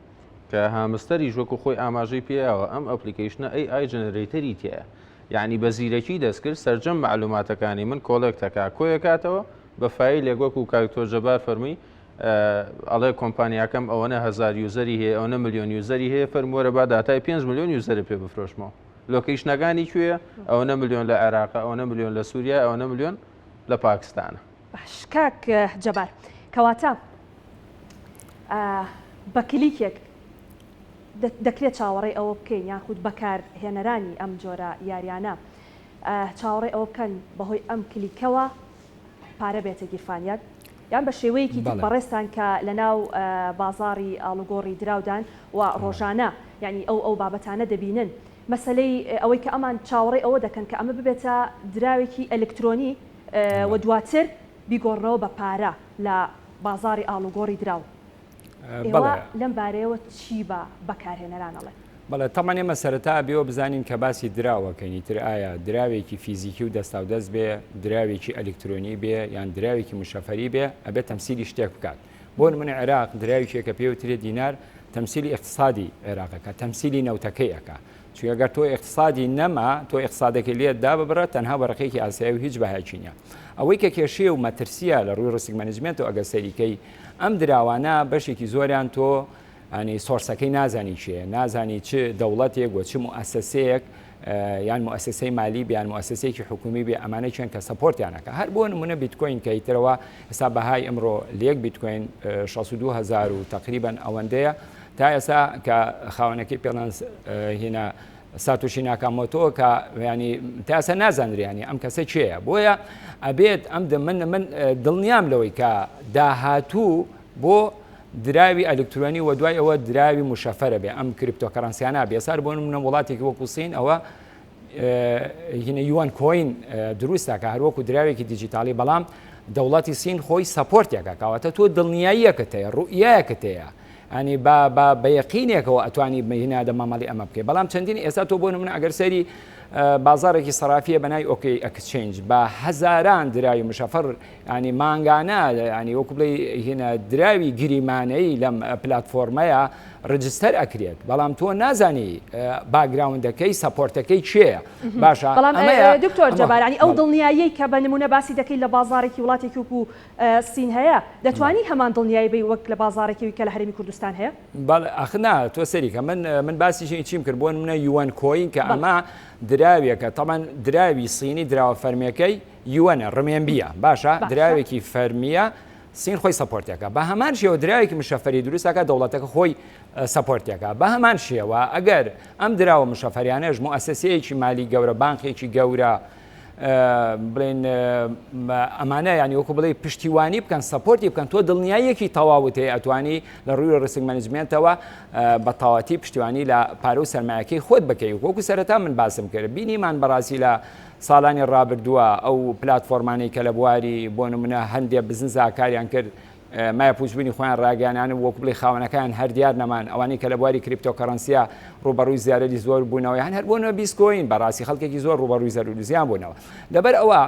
کە هامستەری ژوەکو خۆی ئاماژەی پێیاوە ئەم ئەپلیکیشنە ئەی جەنەرەیتەری تایە یعنی بە زیرەکی دەستکرد سەرجەم معلوماتەکانی من کۆلێکتەکە کۆیەکاتەوە بە فایل لێگوەک و کاکتۆر جەبار فەرمی ئەڵێ کۆمپانیاکەم ئەوەنە 1000 یوزەری هەیە ئەوەنە ملیۆن یوزەری هەیە فەرمووەرە با داتای 5 ملیۆن یوزەرە پێ بفرۆشمەوە لۆکیشنەکانی کوێە ئەوەنە ملیۆن لە عێراق ئەوەنە ملیۆن لە سووریا ئەوەنە ملیۆن لە پاکستانە باش کاک جەبار کەواتە بە کلیکێک دەکرێت چاوەڕێی ئەوە بکەین یاخود بەکارهێنەرانی ئەم جۆرە یاریانە چاوەڕێی ئەوە بکەن بەهۆی ئەم کلیکەوە پارە بێتە گیرفانیات یان بە شێوەیەکی بەڕێستان کە لە ناو بازاڕی ئاڵوگۆڕی دراودان و ڕۆژانە ینی ئەو بابەتانە دەبینن مەسلەی ئەوەی کە ئەمان چاوەڕێی ئەوە دەکەن کە ئەمە ببێتە دراوێکی ئەلکترۆنی و دواتر بیگۆڕنەوە بە پارە لە بازاڕی ئاڵوگۆڕی دراو لەم بارەیەوە چی بە بەکارهێنەرانەڵێ بەڵێ تەمانێ مەسەرەتا بێەوە بزانین کە باسی دراوەکەنی تر ئایا دراوێکی فیزیکی و دەستا و دەست بێ دراوێکی ئەلکترۆنی بێ یان دراوێکی مشەفەری بێ ئەبێت تەمسیلی شتێک بکات بۆ من عێراق دراوێکێکە پێوترێت دینار تەمسیلی اقتصادی عێراقەکە تەمسیلی نەوتەکەیەکە چونکە ئەگەر تۆ اقتصادی نەما تۆ اقتصادەکەی لێت دا ببڕە تەنها بەڕقەیەکی ئاسیایی و هیچ بەهاچی نیە ئەوەی کە کێشەیە و مەترسیە لە ڕووی ڕسک مەنیجمنت و ئەگەر سەریکەی ئەم دراوانە بەشێکی زۆریان تۆ ئەنی سۆرسەکەی نازانی چیە نازانی چ دەوڵەتێک و چ مؤسسەیەک یان مؤسسەی مالی بیان مؤسسەیەکی حکومی بێ ئەمانە چێن کە سەپۆرتیانەکە هەر بۆ نمونە بیتکۆین کە ئیترەوە ئێستا بەهای ئەمڕۆ لێک بیتکۆین 62,000 و تقریبا ئەوەندەیە تا ئێستا کە خاوەنەکەی پێڵەن هێنا ساتوشی ناکامۆتۆ کە ینی تاسە نازانرێنی ئەم کەسە چێە بۆیە ئەبێت من دڵنیام لەوەی کە داهاتوو بۆ دراوی ئەلکترۆنی و دوای ئەوە دراوی مشەفەرە بێ ئەم کریپتۆکەرەنسیانە بێسار بۆ منە وڵاتێکی وەکو سین ئەوە هینە یوان کۆین دروستە کە هەروەکو دراوێکی دیجیتالی بەڵام دەوڵاتی سین خۆی سەپۆرتێکە کاواتە تۆ دڵنیاییەکەت هەیە ڕوئیەکەت هەیە ئەنی بە یەقینێکەوە ئەتوانی هینادە مامەڵی ئەمە بکەیت بەڵام چەندین ئێستا تۆ بۆ من ئەگەر سەری بازارێکی سەرافیە بەنای ئۆکی ئەکسچێنج بە هەزاران دراوی مشەفەر ینی مانگانە ینی وەکو بڵێ هینە دراوی گریمانەی لەم پلتفۆرمەیە ڕجستەر ئەکرێت بەڵام تۆ نازانی باگراوندەکەی سەپۆرتەکەی چێە باشە بەڵام دکتۆر جەبارانی ئەو دڵنیایی کە بە نمونە باسی دەکەی لە بازارێکی وڵاتێکی وەکو سین هەیە دەتوانی هەمان دڵنیایی بی وەک لە بازارێکی کە لە هەرێمی کوردستان هەیە ئەخنا تۆ سەریکە من باسی چیم کرد بۆ منە یوان کۆین کە ئەمە دراوێکە تەمان دراوی سینی دراوە فەرمیەکەی یوەنە ڕمێنبیە باشە دراوێکی فەرمیە سین خۆی سەپۆرتێکە بە هەمان شێوە دراوێکی مشەفەری دروستەکە دەوڵەتەکە خۆی سەپۆرتێکە بە هەمان شێوە ئەگەر ئەم دراوە مشەفەریانەش مؤسسەیەکی مالی گەورە بانقێکی گەورە بڵێن ئەمانە ینی وەکو بڵێ پشتیوانی بکەن سەپۆرتی بکەن تۆ دڵنیاییەکی تەواوت هەیە ئەتوانی لە ڕووی ڕسک مەنیجمنتەوە بە تەواتی پشتیوانی لە پارە و سەرمایەکەی خۆت بکەی وەکو سەرەتا من باسم کرد بینیمان بەڕاستی لە ساڵانی ڕابردووە ئەو پلتفۆرمانەی کە لە بواری بۆ نمونە هەندێک بزنس کاریان کرد مای پوچبوونی خۆیان ڕاگەیانان وەکو بڵێ خاوەنەکان هەر دیار نەمان ئەوانەی کە لە بواری کریپتۆکەرەنسیە ڕوبەڕووی زیارەتی زۆر بوونەوە هەر بۆنەوە بیسکۆین بەڕاستی خەڵکێکی زۆر ڕوبەڕووی زیان بوونەوە لەبەر ئەوە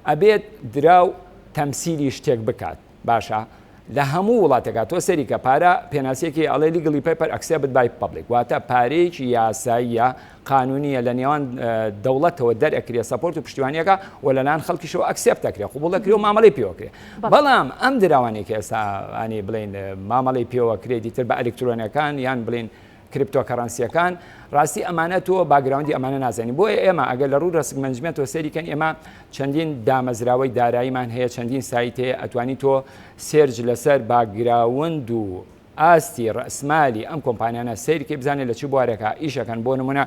ئەبێت دراو تەمسیلی شتێک بکات باشە لە هەموو وڵاتێکات تۆ سەریکە پارە پێناسیەکی ئەڵێ لیگلی پیپەر ئەکسێبت بای پبلیک واتە پارەیەکی یاساییە قانونیە لە نێوان دەوڵەتەوە دەرئەکرێ سەپۆرت و پشتیوانیەکە و لەلاەن خەڵکیشەوە ئەکسێپت دەکرێت قوبوڵ دەکرێت و مامەڵی پێوەکرێت بەڵام ئەم دراوانێکی ئێستانی بڵین مامەڵی پێوە کرێتی تر بە ئەلکترۆنیەکان یان بڵین کریپتۆکەرەنسیەکان ڕاستی ئەمانە تۆ باگراوندی ئەمانە نازانی بۆیە ئێمە ئەگەر لە ڕوو ڕسک مەنیجمنتەوە سەریکەن ئێمە چەندین دامەزراوەی داراییمان هەیە چەندین سایت هەیە ئەتوانی تۆ سێرج لەسەر باگراوند و ئاستی ڕسمالی ئەم کۆمپانیانە سەیرکە بزانێت لە چی بوارێکە ئیشەکەن بۆ نمونە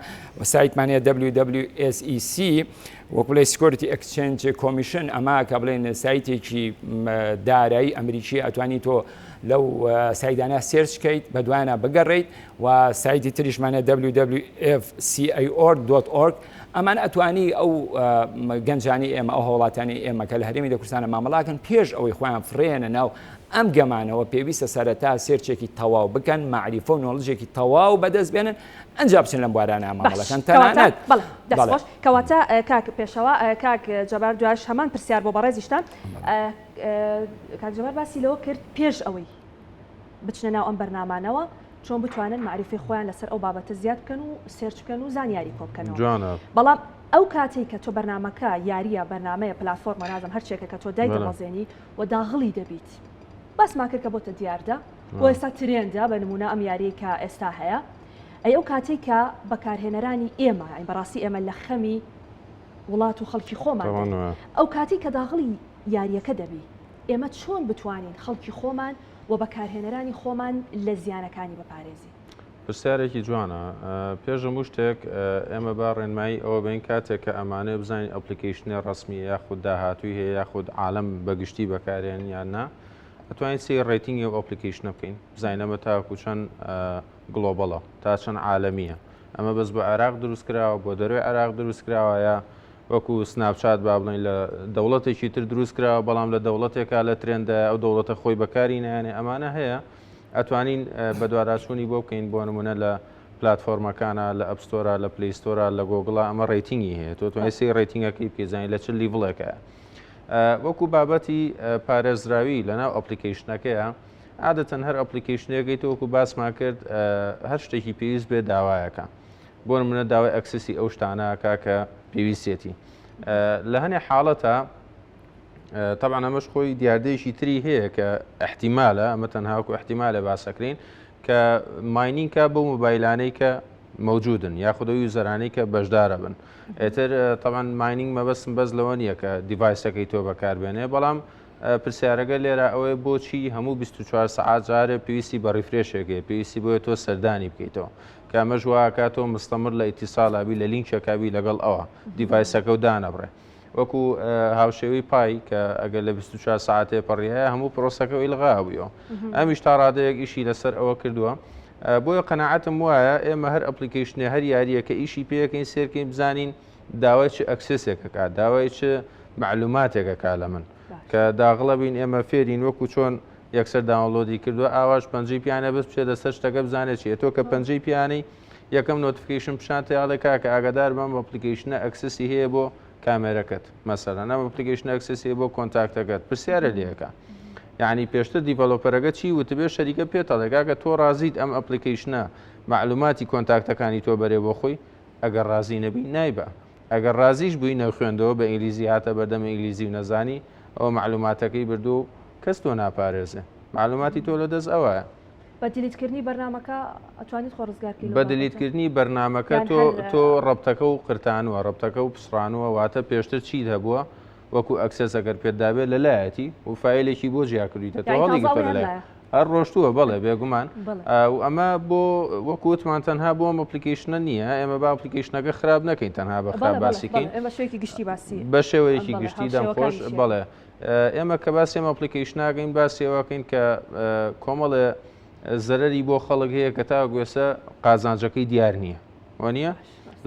سایتمانەیە WWSEC وەکو بڵێ سکۆریتی ئەکسچێنج کۆمیشن ئەمە کە بڵێن سایتێکی دارایی ئەمریکی ئەتوانی تۆ لەو سایدانە سێرچکەیت بە دوایانە بگەڕێیت و سایتی تریشمانە www.fcior.org ئەمان ئەتوانی ئەو گەنجانی ئێمە ئەو هەوڵاتانی ئێمە کە لە هەرێمی لەکوردستانە مامەڵاکەن پێش ئەوەی خۆیان فرێنە ناو ئەم گەمانەوە پێویستە سەرەتا سێرچێکی تەواو بکەن معریفە و نۆڵژێکی تەواو بەدەست بێنن ئەنجا بچن لەم بوارانە مامەڵەکەن تەنانەت دەستخۆش کەواتە کاک پێشەوە کاک جەبار دوایش هەمان پرسیار بۆ بەڕێزیشتان کاک جەبار باسی لەوە کرد پێش ئەوەی بچنە ناو ئەم بەرنامانەوە چۆن بتوانن معریفی خۆیان لەسەر ئەو بابەتە زیاد بکەن و سێرچ بکەن و زانیاری کۆ بکەنەوە بەڵام ئەو کاتێک کە تۆ بەرنامەکە یاریە بەرنامەیە پلتفۆرمە نازم هەرچێکە کە تۆ دایدەڵەزێنی و داغڵی دەبیت باسمان کرد کە بۆتە دیاردا و ئێستا ترێندا بە نمونە ئەم یاریە کە ئێستا هەیە ئەو کاتێک کە بەکارهێنەرانی ئێمە بەڕاستی ئێمە لە خەمی وڵات و خەڵکی خۆمان ئەو کاتی کە داغڵی یاریەکە دەبی ئێمە چۆن بتوانین خەڵکی خۆمان و بەکارهێنەرانی خۆمان لە زیانەکانی بپارێزی پرسیارێکی جوانە پێش هەموو شتێک ئێمە با ڕێنمایی ئەوە بین کاتێک کە ئەمانە بزانین ئەپلیکیشنە ڕسمی یاخود داهاتووی هەیە یاخود عالم بەگشتی بەکارێن یاننا ئەتوانین سی ڕێتینگی و ئەپلیکیشنە بکەین بزانینەمە تاکو چەند گلۆبەڵە تا چەند عالەمیە ئەمە بەس بۆ عێراق دروستکراوە بۆ دەروی عێراق دروستکراوەیە وەکو سناپچات با بڵین لە دەوڵەتێکی تر دروستکراوە بەڵام لە دەوڵەتێکا لە ترێندا ئەو دەوڵەتە خۆی بەکاری نایانێ ئەمانە هەیە ئەتوانین بە دوواداچوونی بۆ بکەین بۆ نمونە لە پلتفۆرمەکانە لە ئەپستۆرە لە پلیستۆرە لە گۆگڵە ئەمە ڕێتینگی هەیە تۆ توانای سی ڕێتینگەکەی بکەیت لە چ لیڤڵێکە وەکو بابەتی پارێزراوی لەناو ئەپلیکیشنەکەیە عادەتەن هەر ئەپلیکیشنەکەی تۆ وەکو باسمان کرد هەر شتێکی پێویست بێ داوایەکە بۆ نمونە داوای ئەکسسی ئەو شتانەکە کە پێویستێتی لە هەنێ حاڵەتە طبعا ئەمەش خۆی دیاردەیەکی تری هەیە کە احتیمالە ئەمە تەنهاوەکو احتیمالە باسەکرین کە ماینینگکە بۆ مۆبایلانەی کە موجودن یاخود ئەو یوزەرانەی کە بەشدارە بن ئێتر طبعا ماینینگ مەبەستم بەس لەوە نییە کە دیڤایسەکەی تۆ بەکاربێنێ بەڵام پرسیارەکە لێرە ئەوەی بۆچی هەموو 24 سعات جارێ پێویستی بە ڕیفرێشێکێ پێویستی بۆیە تۆ سەردانی بکەیتەوە کامە ژواکاتۆ مستەمر لە ئیتیساڵابی لە لینکێکابی لەگەڵ ئەوە دیڤایسەکە و دانەبڕێ وەکو هاوشێوی پای کە ئەگەر لە 24 ساعتێ پەڕیایە هەموو پرۆسەکە ئیلغابوویەوە ئەمیش تا ڕادەیەک ئیشی لەسەر ئەوە کردووە بۆیە قەناعەتم وایە ئێمە هەر ئەپلیکیشنێ هەر یاریەکە ئیشی پێەکەین سێرکەین بزانین داوای چ ئەکسسێکەکە داوای چ معلوماتێکەکە لە من کە داغڵە بین ئێمە فێرین وەکو چۆن یەکسەر داوەڵۆدی کردووە ئاواش پەنجەی پیانە بەس بچێت لەسەر شتەکە بزانێت چیە تۆ کە پەنجەی پیانەی یەکەم نۆتیفیکیشن پیشان تیاڵێکا کە ئاگادار بەم ئەپلیکیشنە ئەکسسی هەیە بۆ کامێرەکەت مەسەلەن ئەم ئەپلیکیشنە ئەکسسی بۆ کۆنتاکتەکەت پرسیارە لێەکە یعنی پێشتر دیڤەلۆپەرەکە چی وتبێ شەریکە پێتەڵێکا کە تۆ ڕازیت ئەم ئەپلیکیشنە معلوماتی کۆنتاکتەکانی تۆ بەرێ بۆ خۆی ئەگەر ڕازی نەبی نایبە ئەگەر ڕازیش بووی نەخوێندەوە بە ئینگلیزی هاتە بەردەم ئینگلیزی و نەزانی ئەوە معلوماتەکەی بردو کەس تۆ ناپارێزێ معلوماتی تۆ لە دەست ئەوە بە دیلیتکردنی بەرنامەکە ئەتوانیت خۆڕزگارکەی بە دیلیتکردنی بەرنامەکە تۆ ڕەبتەکە و قرتانوە ڕەبتەکە و پسڕانوە واتە پێشتر چیت هەبووە وەکو ئەکسەس ئەگەر پێدابێت لەلایەتی و فایلێکی بۆ جیاکردیتە تۆ هەڵێکی تۆ لەلای هەر ڕۆشتووە بەڵێ بێگومان و ئەمە بۆ وەکووتمان تەنها بۆ ئەم ئەپلیکیشنە نییە ئەمە با ئەپلیکیشنەکە خراپ نەکەین تەنها بە خراپ باسیکەین بە شێوەیەکی گشتی دەمخۆش بەڵێ ئێمە کە باسی ئەم ئەپلیکیشناگەین باسیەوەکەین کە کۆمەڵێ زەرەری بۆ خەڵک هەیە کە تا گوێسە قازانجەکەی دیار نییە وانە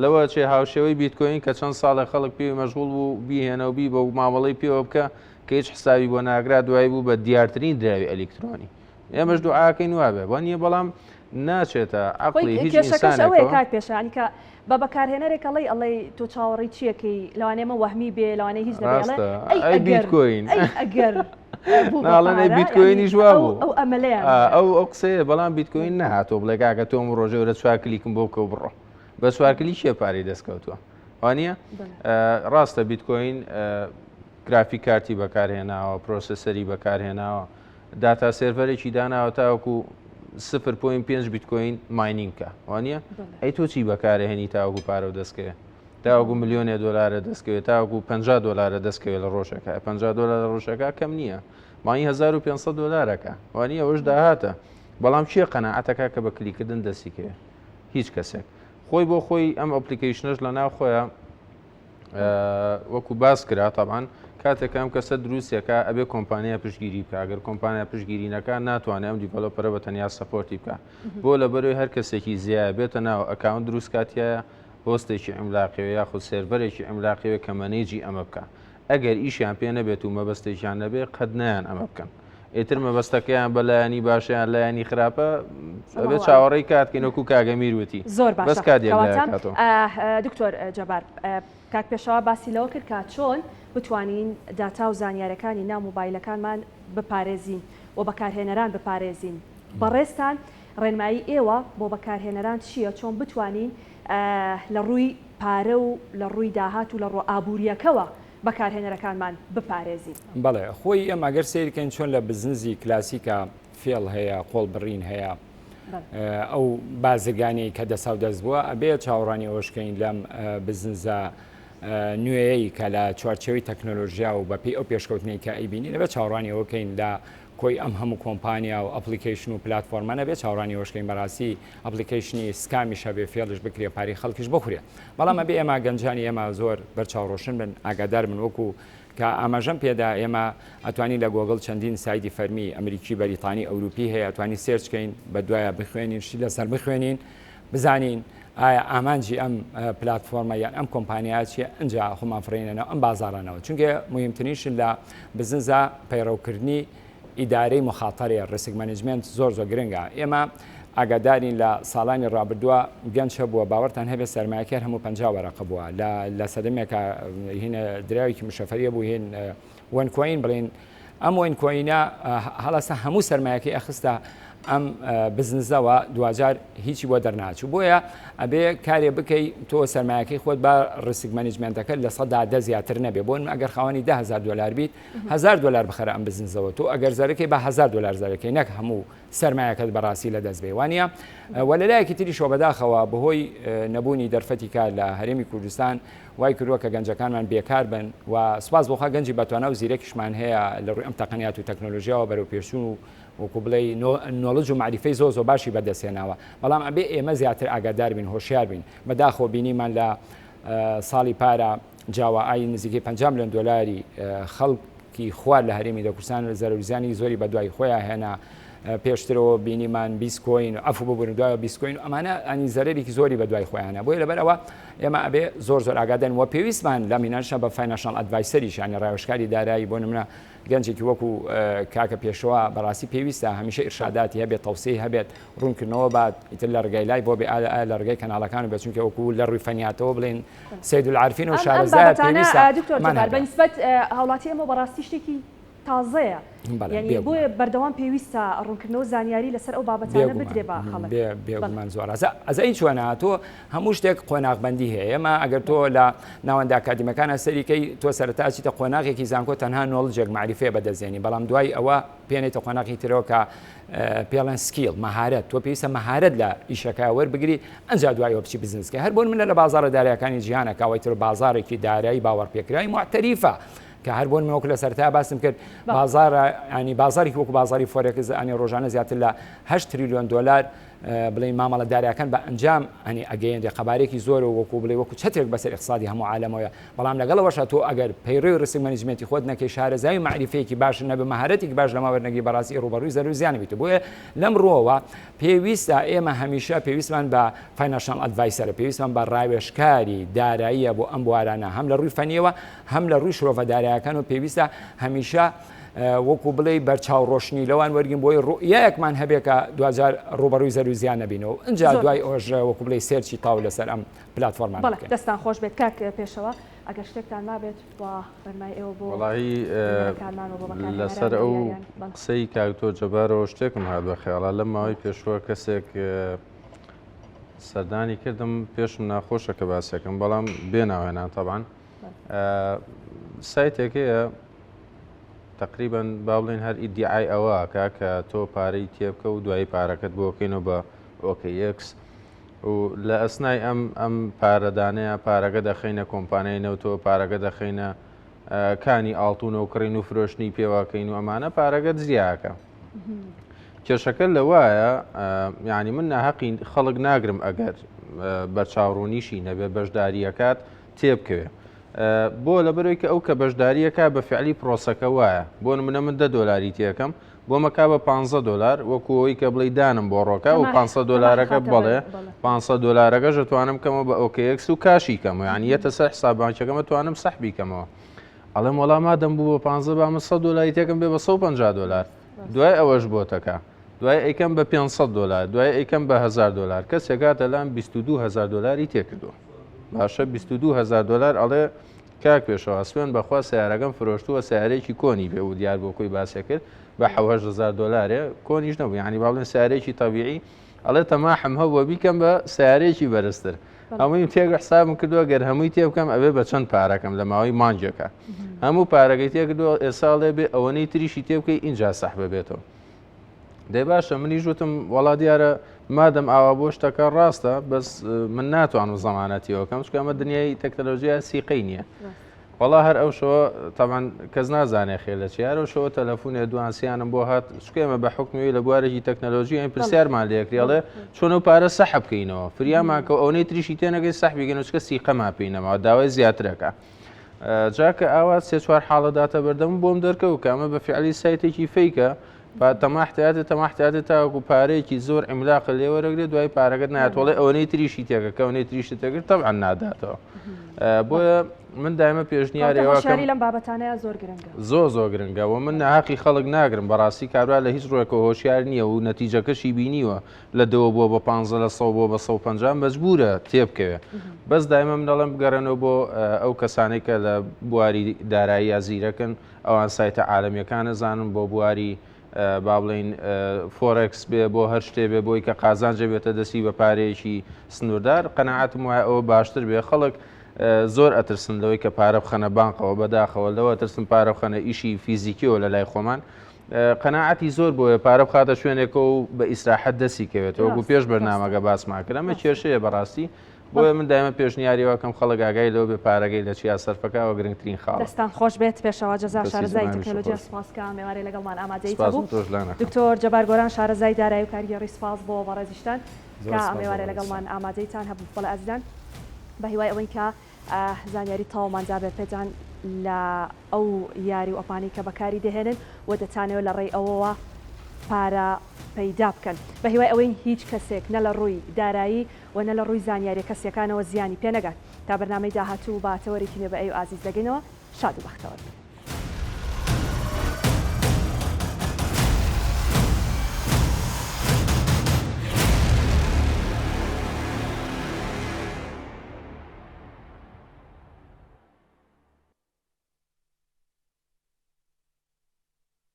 لەوە چێ هاوشێوەی بیتکۆین کە چەند ساڵە خەڵک پێوی مەشغوڵ بوو بیهێنەوە بی بە مامەڵی پێوە بکە کە هیچ حساوی بۆ ناگرا دوای بوو بە دیارترین دراوی ئەلکترۆنی ئێمەش دوعاکەین وابێ وانە بەڵام ناچێتە عقلی هیچ ئینسانێک پێشانی کە بە بەکارهێنەرێکەڵی ئەڵێ تۆ چاوەڕی چیەکەی لەوانێمە وەهمی بێ لەوانەیە هیچ نەبێ بیتکۆین ئەگەر ناڵەنێ بیتکۆینی ژوا بوو ئەو ئەمەلەیە ئەو قسەیە بەڵام بیتکۆین نەهاتۆ بڵێ کاکە تۆم ڕۆژەوە چوار کلیکم بۆ کە بڕۆ بە سوارکلی چیە پارەی دەستکەوتووە وانە ڕاستە بیتکۆین گرافیک کارتی بەکارهێناوە پرۆسەسەری بەکارهێناوە داتا سێڤەرێکی داناوە تاوەکو 0.5 بیتکۆین ماینینگکە وانە ئەی تۆ چی بەکارهێنی تاوەکو پارە و دەستکەوێت تاوەکو ملیۆنێ دلارە دەستکەوێت تاوەکو 50 دلارە دەستکەوێت لە ڕۆژەکە 50 دلار لە ڕۆژەکە کەم نییە مای 1500 دلارەکە وانە ئەوش داهاتە بەڵام چیە قەناعەتەکە کە بە کلیکردن دەستیکەوێت هیچ کەسێک خۆی بۆ خۆی ئەم ئەپلیکیشنش لە ناو خۆیان وەکو باس کرا تاوان کاتێک ئەم کەسە دروستێکە ئەبێ کۆمپانیا پشتگیری بکە ئەگەر کۆمپانیا پشتگیرینەکە ناتوانێت ئەم دیڤەلۆپەرە بە تەنیا سەپۆرتی بکە بۆ لە بەروی هەر کەسێکی زیایە بێتە ناو ئەکاونت دروست کاتیایە هۆستێکی ئەملاقیەوە یاخود سێرڤەرێکی ئەملاقیەوە کە مەنێجی ئەمە بکە ئەگەر ئیشیان پێ نەبێت و مەبەستێکیان نەبێت قەت نایان ئەمە بکەن ئێتر مەبەستەکەیان بە لایەنی باشیان لایەنی خراپە ئەبێت چاوەڕێی کاتکەینەکو کاگەمیروتی زۆر بەس کاتێکاتەوە دکتۆر جەبار کاک پێشەوە باسی لەوە کرد کات چۆن بتوانین داتا و زانیارەکانی ناو مۆبایلەکانمان بپارێزین و بەکارهێنەران بپارێزین بەڕێستان ڕێنمایی ئێوە بۆ بەکارهێنەران چییە چۆن بتوانین لە ڕووی پارە و لە ڕووی داهات و لە ڕۆ ئابوووریەکەوە بەکارهێنەرەکانمان بپارێزین بەڵێ خۆی ئەم ئەگەر سیرکەین چۆن لە بزنسی کلاسیکە فێڵ هەیە قۆڵ بڕین هەیە ئەو بازرگانی کە دەسا و دەست بووە ئەبێ چاوەڕانی ئەوشکەین لەم بزنزە نوێیەی کە لە چوارچەوەی تەکنۆلۆژیا و بەپی ئەو پێشکەوتنی کە ئەیبینی لەبێت چاوەڕانی ئەوکەین لە کۆی ئەم هەموو کۆمپانیا و ئەپلیکیشن و پلتفۆرمانە بێت چاوەڕانی ئەوشکەین بەڕاستی ئەپلیکیشنی سکامیش هەبێ فێڵش بکرێ پاری خەڵکیش بخورێ بەڵام ئەبێ ئێمە گەنجانی ئێمە زۆر بەرچاوڕۆشن بن ئاگادار من وەکو کە ئاماژەم پێدا ئێمە ئەتوانی لە گۆگڵ چەندین سایدی فەرمی ئەمریکی بەریتانی ئەوروپی هەیە ئەتوانی سێرچکەین بە دوایە بخوێنین شی لەسەر بخوێنین بزانین ئایا ئامانجی ئەم پلتفۆرمە یان ئەم کۆمپانیا چیە ئەجا خۆمان فڕێنەوە ئەم بازارانەوە چونکە مهمترینشن لە بزنزە پەیڕەوکردنی ئیدارەی مخاطەرێ ڕسک مەنیجمنت زۆر گرنگە ئێمە ئاگادارین لە ساڵانی ڕابردووە گەنج هەبووە باوەڕتان هەبێت سەرمایەکەر هەموو 50 وەرەقە بووە لە سەدەمێکە هینە دراوێکی مشەفەریە بوو هێن وەنکۆین بڵێن ئەم وەنکۆینە هەڵەسە هەموو سەرمایەکەی ئەخستە ئەم بزنسەوە دوجار هیچی بۆ دەرناچوو بۆیە ئەبێ کارێ بکەی تۆ سەرمایەکەی خۆت با ڕسک مەنیجمنتەکە لە 100 زیاتر نەبێ بۆن ئەگەر خاوەنی $10,000 بیت $1,000 بخەرە ئەم بزنسەوە تۆ ئەگەر زەرەکەی بە $1,000 زەرەکەی نەک هەموو سەرمایەکەت بەڕاستی لە دەست بێ وانە وە لەلایەکی تری شۆ بەداخەوە بەهۆی نەبوونی دەرفەتی کار لە هەرێمی کوردستان وای کردووە کە گەنجەکانمان بێکار بن و سوپاس بۆخوا گەنجی بەتوانە و زیرەکیشمان هەیە لە ڕووی ئەم تەقنیات و تەکنۆلۆژیاوە بەرەو پێشوون و وەکو بڵێ نۆڵج و معریفەی زۆ باشی بەدەستێناوە بەڵام ئەبێ ئێمە زیاتر ئاگادار بین هۆشیار بین بەداخۆ بینیمان لە ساڵی پارە جاوائایی نزیکەی $50 ملیۆن خەڵکی خوار لە هەرێمی کوردستان زەرزیانی زۆری بە دوای خۆیان هێنا پێشترەوە بینیمان بیسکۆین و ئەفو ببوون دوای بیسکۆین و ئەمانە ئەنی زەرێکی زۆری بە دوای خۆیانە بۆی لەبەرەوە ئێمە ئەبێ زۆر ئاگادارن و پێویستمان لە مینانشە بە فاینانشال ئەدڤایسەریشانی ڕاوێژکاری دارایی بۆ نمونە گەنجێکی وەکو کاکە پێشەوە بەڕاستی پێویستە هەمیشە ئیرشاداتی هەبێت تەوسەی هەبێت ڕوونکردنەوە بعد ئیتر لە ڕگای لای بۆ بێ لە ڕگای کەناڵەکان و بچونکە وەکو لە ڕووی فەنیاتەوە بڵێن سید العارفین و شارەزای پێویستە بەنسبەت هاوڵاتی ئەمە بەڕاستی شتێکی تازەیە یعنی بۆیە بەردەوام پێویستە ڕوونکردنەوە زانیاری لەسەر ئەو بابەتانە بدرێ بە خەڵک بێگومان زۆر ئەزای چۆنە تۆ هەموو شتێک قۆناغبەندی هەیە ئێمە ئەگەر تۆ لە ناوەندە ئاکادیمەکانە سەریکەی تۆ سەرەتاچیتە قۆناغێکی زانکۆ تەنها نۆڵجێک معریفەیە بەدەستێنی بەڵام دوای ئەوە پێێنێتە قۆناغی ترەوە کە پێڵەن سکیل مەهارەت تۆ پێویستە مەهارەت لە ئیشەکە وەربگری ئەنجا دوایەوە بچی بزنسکە هەر بۆن منە لە بازارە دارایەکانی جیهانەکە ئەوەیتر بازارێکی دارایی باوەڕپێکراوی معتەریفە کە هەر بۆن مەوەکو لە سەرتا باسم کرد ینی بازاری وەکو بازاری فۆرێکس ئەنی ڕۆژانە زیاتر لە $8 تریلیۆن بڵێ مامەڵە داریەکان بە ئەنجام ئەنی ئەگەیەندێ قەبارێکی زۆر وەکو بڵێ وەکو چەتێک بەسەر اقتصادی هەموو عالەمەوە بەڵام لەگەڵەوەشە تۆ ئەگەر پەیڕێی ڕسک مەنیجمنتی خۆت نەکەی شارەزای معریفەیەکی باش نەبێ مەهارەتێکی باش لەما وەرنەگی بەڕاستی ڕوبەڕووی زەر و زیانە بیت بۆیە لەم ڕۆوە پێویستە ئێمە هەمیشە پێویستمان بە فاینانشال ئەدڤایسەرە پێویستمان بە ڕاوێژکاری داراییە بۆ ئەم بوارانە هەم لە ڕووی فەنیەوە هەم لە ڕووی شرۆڤە دارایەکان و پێویستە هەمیشە وەکو بڵێ بەرچاو ڕۆشنی لەوان وەرگین بۆی ڕوئیەکمان هەبێکە دوجار ڕوبەڕووی زەر و زیان نەبینەوە اینجا دوای ئەوژ وەکو بڵێ سێرچی تاو لەسەر ئەم پلتفۆرمان دەستان خۆش بێت کاک پێشەوە ئەگەر شتێکتان نابێت بەرمای ئێوە بۆ وڵی لەسەر ئەو قسەی کاکتۆ جەبارەوە شتێکم هات بە خەیاڵا لەم ماوەی پێشوە کەسێک سەردانی کردم پێشم ناخۆشە کە باسیەکەم بەڵام بێناوێنان تەبان سایتێکەیە تقریبا با بڵێن هەر ئیدعای ئەوە کە تۆ پارەی تێبکە و دوای پارەکەت بۆکەینەوە بە OKX و لە ئەسنای ئەم پارەدانەیە پارەکە دەخینە کۆمپانیای نەوتۆ پارەکە دەخینە کانی ئاڵتون و کڕین و فرۆشتنی پێواکەین و ئەمانە پارەکەت زیاکە کێشەکە لەوایە یعنی من ناحەقی خەڵک ناگرم ئەگەر بەرچاوڕوونیشی نەبێ بەشداریەکات تێبکەوێ بۆ لەبەرەوەی کە ئەو کە بەشداریەکە بە فعلی پرۆسەکە وایە بۆ منە من $10 تێکەم بۆ مەکا بە $500 وەکو ئەوی کە بڵێ دانم بۆ ڕۆکە و $500ەکە بڵێ $500ەکە ژەتوانم کەمە بە OKX و کاشی کەمە یعنی یەتە سەر حسابانکەمە توانم سەحبی کەمەوە ئەڵێم وەڵام دەم بوو بە 15 بە $100 تێکم بێ بە $150 دوای ئەوەش بۆتەکە دوای ئەیکەم بە $500 دوای ئەیکەم بە $1000 کەسێکاتە لام $22,000 تێکردو باشە $22,000 ئەڵێ کاک پێشەوە سوێن بەخوا سیارەکەم فرۆشتووە سیارێکی کۆنی بێ و دیار بۆ کۆی باسێ کرد بە $7,000 کۆنیش نەبوو یعنی باڵێن سیارێکی تەبیعی ئەڵێ تەماحم هەبووە بیکەم بە سیارێکی بەرزتر هەمووی تێک حسابم کردووە گەر هەمووی تێ بکەم ئەوێ بە چەند پارەکەم لە ماوەی مانجەکە هەموو پارەکەی تێکردووە ئێساڵێ بێ ئەوەنەی تریشی تێ بکەی اینجا سەحبە بێتەوە دەی باشە منیش وتم وڵا دیارە مادەم ئاوا بۆ شتەکە ڕاستە بەس من ناتوانم زەمانەتیەوەکەم چکە ئەمە دنیای تەکنەلۆژیا سیقەی نییە وڵا هەر ئەو شەوە تەمان کەس نازانێ خێلە چیارە شەوە تەلەفۆنێ دوانسییانم بۆ هات شکێمە بە حکمەوەی لە بوارێکی تەکنەلۆژی ئەین پرسیارمان لێکریاڵێ چۆن و پارە سەحب بکەینەوە فریامانکە ئەوەی تریشی تێنەگەی سەحبیگەن و چکە سیقەما پێینەوە داوای زیاترەکە جاکە ئاوا 3-4 حاڵەداتە بەردەم بۆم دەرکەوت کامە بە فعلی سایتێکی فیکە تەماحتیاتە تاوەکو پارەیەکی زۆر ئیملاق لێوەرەگرێت دوای پارەکەت ناتوەڵێ ئەوەی تریشی تێکە کە ئەوەی تریشت تەگرت تەبعا ناداتەوە بۆیە من دایمە پێشنیارێوەکەم لەم بابەتانەیە زۆر گرنگە زۆر گرنگە و من ناحەقی خەڵک ناگرم بەڕاستی کاروا لە هیچ ڕۆیەکە هۆشیار نییە و نەتیجەکەشی بینیوە لە دەوە بۆ بە 15 لە 100 بۆ بە 150 مەجبورە تێبکەوێ بەس دایمە منەڵم بگەڕێنەوە بۆ ئەو کەسانێک کە لە بواری دارایی یا زیرەکەن ئەوان سایتە عالەمیەکانە زانن بۆ بواری با بڵین فۆرەکس بێ بۆ هەر شتێ بێ بۆی کە قازانجە بێتە دەستی بە پارەیەکی سنووردار قەنەعاتم وایە ئەوە باشتر بێ خەڵک زۆر ئەترسن لەوەی کە پارە بخەنە بانقەوە بەداخەوە لەوە ترسم پارە بخەنە ئیشی فیزیکیەوە لە لای خۆمان قەنەعاتی زۆر بۆیە پارە بخاتە شوێنێکە و بە ئیسراحەت دەستی کەوێتەوە وەکو پێش بەرنامەکە باسمان کرد ئەمە کێشەیە بەڕاستی بۆیە من دایمە پێشنیاریەوەکەم خەڵک ئاگای لەوە بێ پارەگەی لە چیا سەرفەکەەوە گرنگترین خاڵ دەستان خۆش بێت پێشەوە جەزا شارەزای تەکنۆلۆژیا سپاسکە میوارەی لەگەڵمان ئامادەی بوو دکتۆر جەبار گۆران شارەزای دارایی و کارگەڕی سپاس بۆ بەڕێزیشتان کە میوارەی لەگەڵمان ئامادەیتان هەبوو بەڵێ ئازیزان بە هیوای ئەوەی کە زانیاری تەواومانجا بێت پێتان لە ئەو یاری و ئەپانی کە بەکاری دەهێنن و دەتانەوە لە ڕێی ئەوەوە پارە پەیدا بکەن بە هیوای ئەوەی هیچ کەسێک نە لە ڕووی دارایی و نە لە ڕووی زانیاری کەسیەکانەوە زیانی پێنەگات تا بەرنامەی داهاتوو باتەوەێکی نوێ بە ئەو ئازیز دەگەینەوە شاد و بەختەوە.